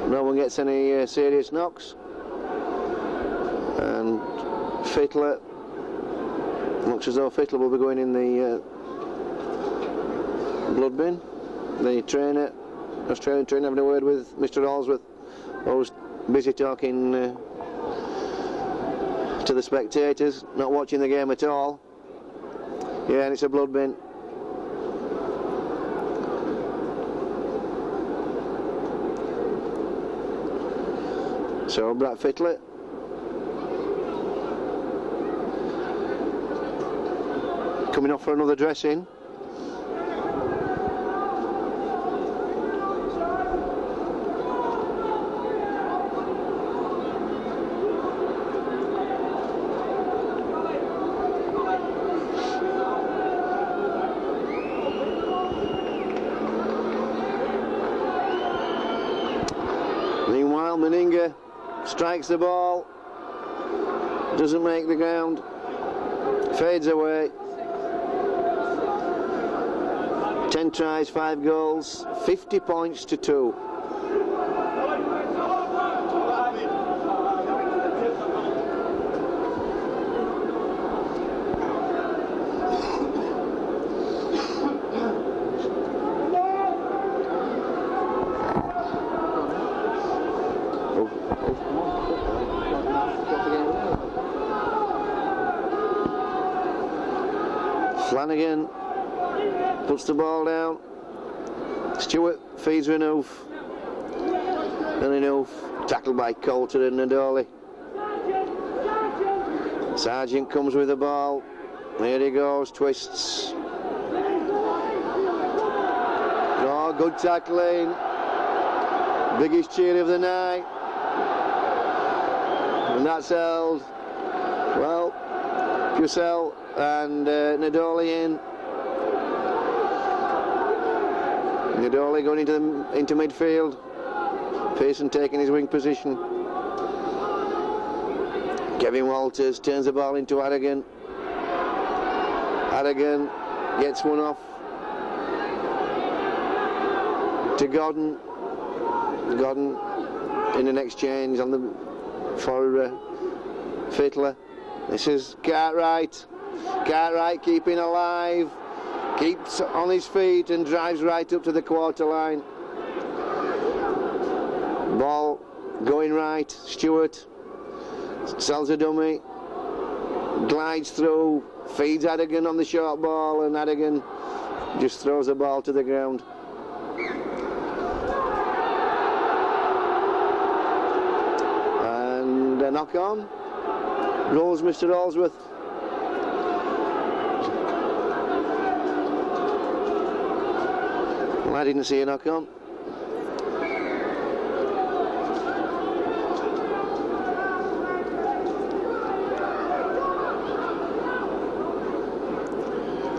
No one gets any serious knocks, and Fittler looks as though Fittler will be going in the blood bin. The trainer, Australian trainer, having a word with Mr. Allsworth, who's busy talking to the spectators, not watching the game at all. Yeah, and it's a blood bin. So Brad Fittler coming off for another dressing. Meanwhile, Meninga strikes the ball, doesn't make the ground, fades away. 10 tries, 5 goals, 50 points to 2. Flanagan puts the ball down. Stewart feeds Renouf. And Renouf tackled by Coulter and Nadoli. Sargent comes with the ball. Here he goes, twists. Oh, good tackling. Biggest cheer of the night. And that's held. Well, Purcell and Nadoli in. Nadoli going into midfield. Pearson taking his wing position. Kevin Walters turns the ball into Harrigan. Harrigan gets one off to Godden. Godden in an exchange on the for Fittler. This is Cartwright. Cartwright keeping alive, keeps on his feet and drives right up to the quarter line. Ball going right. Stewart sells a dummy, glides through, feeds Harrigan on the short ball, and Harrigan just throws the ball to the ground. And a knock on. Rolls Mr. Allsworth. Well, I didn't see a knock on.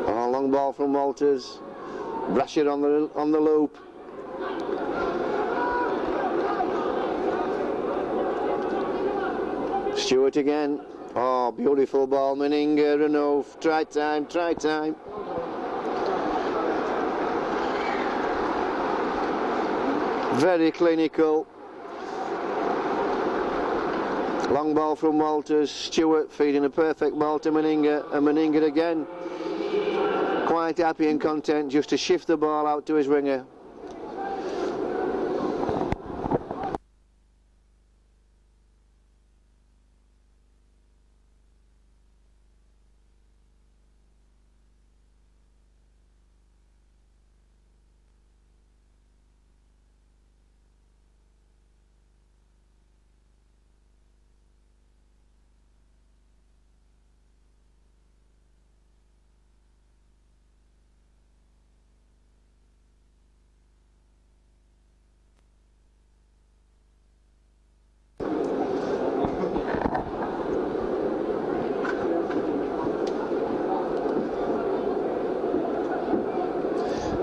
Oh, long ball from Walters. Brasher on the loop. Stewart again. Oh, beautiful ball. Meninga, Renouf. Try time, try time. Very clinical. Long ball from Walters. Stewart feeding a perfect ball to Meninga, and Meninga again. Quite happy and content just to shift the ball out to his winger.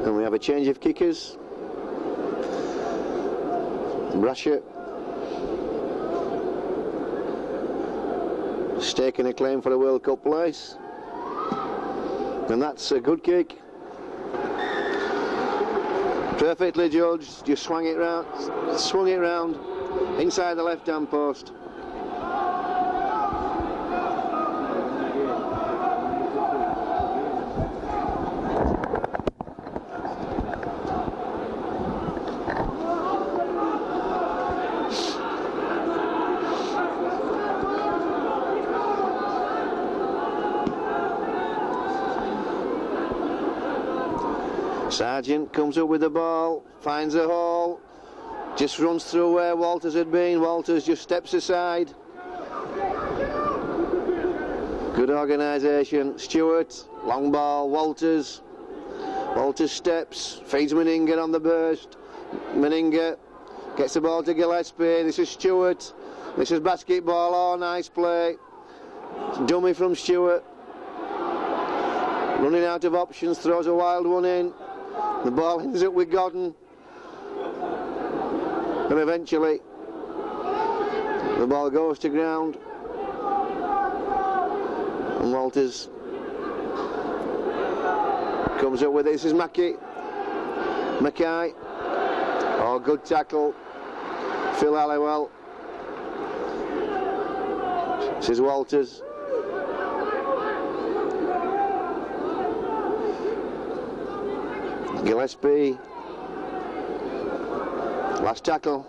And we have a change of kickers. Brasher staking a claim for a World Cup place. And that's a good kick. Perfectly judged, just swung it round inside the left-hand post. Sargent comes up with the ball, finds a hole, just runs through where Walters had been. Walters just steps aside. Good organisation. Stewart, long ball, Walters steps, feeds Meninga on the burst. Meninga gets the ball to Gillespie. This is Stewart. This is basketball. Oh, nice play. Dummy from Stewart. Running out of options, throws a wild one in. The ball ends up with Godden. And eventually the ball goes to ground. And Walters comes up with it. This is Mackay. Oh, good tackle. Phil Halliwell. This is Walters. Gillespie. Last tackle.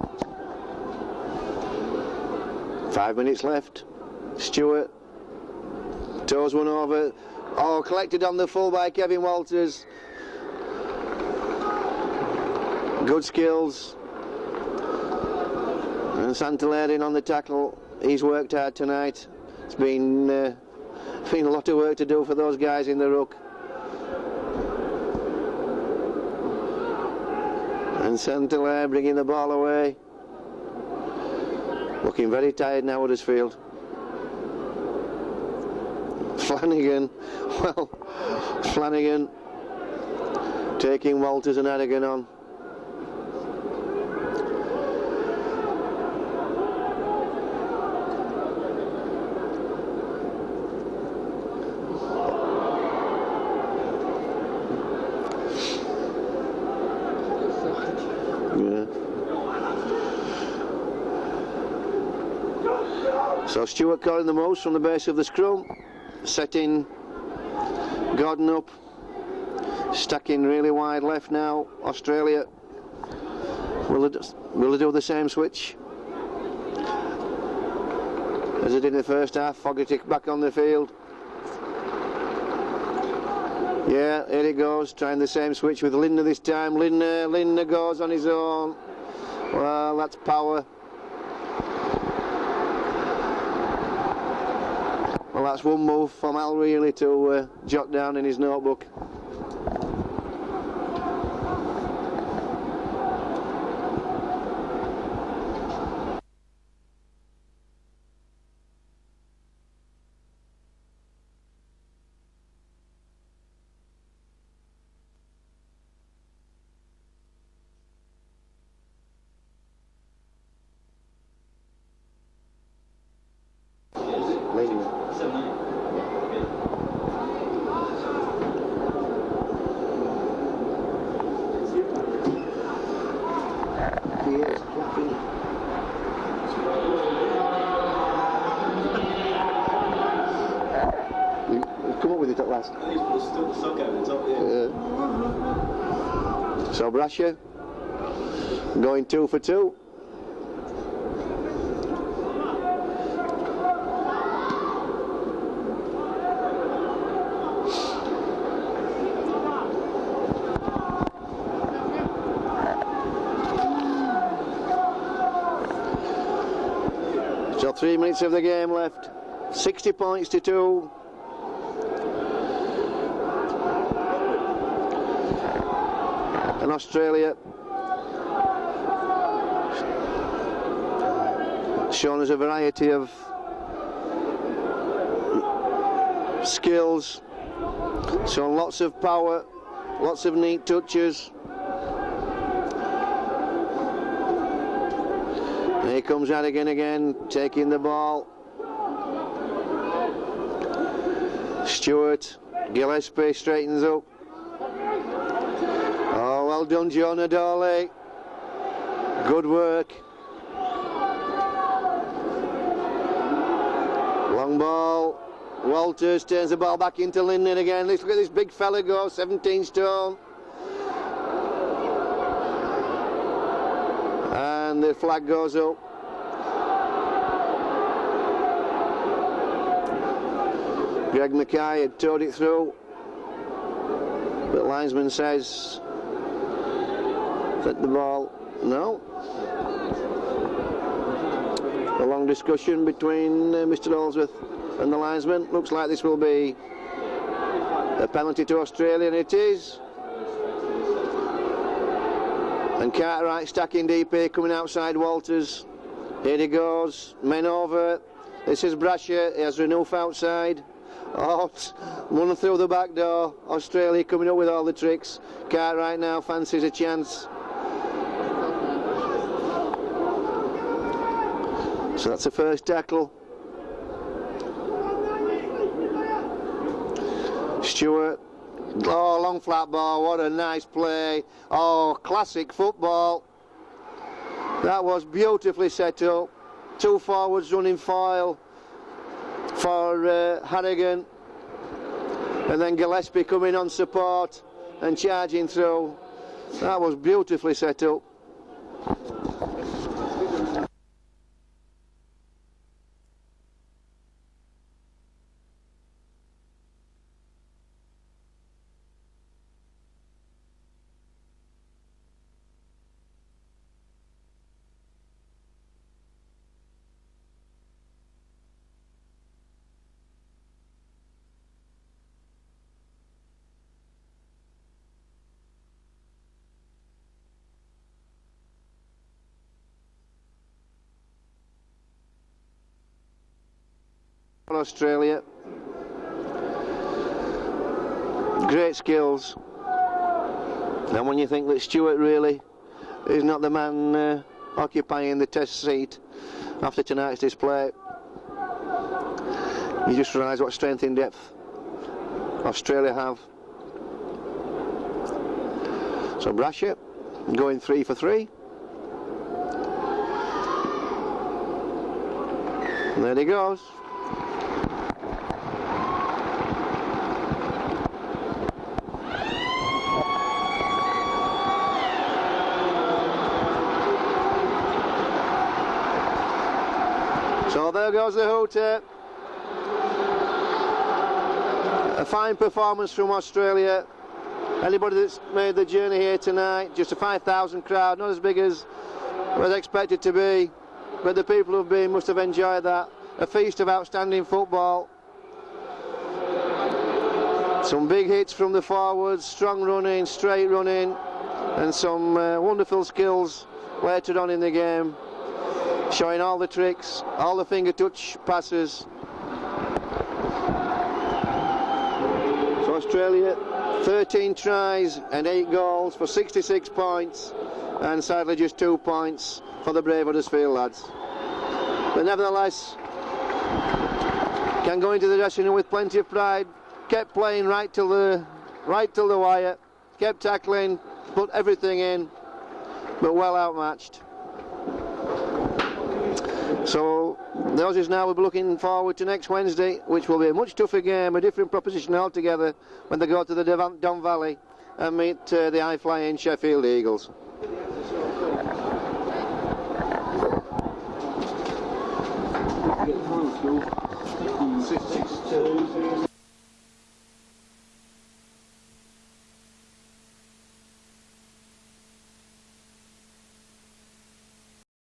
5 minutes left. Stewart. Toes one over. Oh, collected on the full by Kevin Walters. Good skills. And Santalarian on the tackle. He's worked hard tonight. It's been a lot of work to do for those guys in the ruck. And Santalarian bringing the ball away. Looking very tired now, Huddersfield. Flanagan taking Walters and Harrigan on. So Stewart calling the most from the base of the scrum, setting Gordon up, stacking really wide left now. Australia, will they do the same switch as they did in the first half? Fogarty back on the field. Yeah, here it goes, trying the same switch with Lindner this time. Lindner goes on his own. Well, that's power. Well, that's one move from Al really to jot down in his notebook. So Brasher going 2 for 2. So 3 minutes of the game left. 60 points to 2. And Australia shown us a variety of skills, shown lots of power, lots of neat touches. Here comes Radigan again, taking the ball. Stewart, Gillespie straightens up. Oh, well done, John Adole. Good work. Long ball. Walters turns the ball back into Linden again. Let's look at this big fella go, 17 stone. And the flag goes up. Greg Mackay had towed it through, but linesman says that the ball, no. A long discussion between Mr. Holsworth and the linesman. Looks like this will be a penalty to Australia, and it is. And Cartwright stacking deep here, coming outside Walters. Here he goes, men over. This is Brasher, he has Renouf outside. Oh, running through the back door. Australia coming up with all the tricks. Cartwright now fancies a chance. So that's the first tackle. Stewart. Oh, long flat ball. What a nice play. Oh, classic football. That was beautifully set up. Two forwards running foil for Harrigan, and then Gillespie coming on support and charging through. That was beautifully set up. Australia, great skills, and when you think that Stewart really is not the man occupying the test seat after tonight's display, you just realise what strength in depth Australia have. So Brasher going 3 for 3. And there he goes. So there goes the hooter. A fine performance from Australia. Anybody that's made the journey here tonight, just a 5,000 crowd, not as big as was expected to be, but the people who've been must have enjoyed that. A feast of outstanding football. Some big hits from the forwards, strong running, straight running, and some wonderful skills later on in the game, showing all the tricks, all the finger touch passes. So Australia, 13 tries and 8 goals for 66 points, and sadly just 2 points for the brave Huddersfield lads. But nevertheless, can go into the dressing room with plenty of pride. Kept playing right till the wire, kept tackling, put everything in, but well outmatched. So the Aussies now will be looking forward to next Wednesday, which will be a much tougher game, a different proposition altogether, when they go to the Don Valley and meet the high-flying Sheffield Eagles.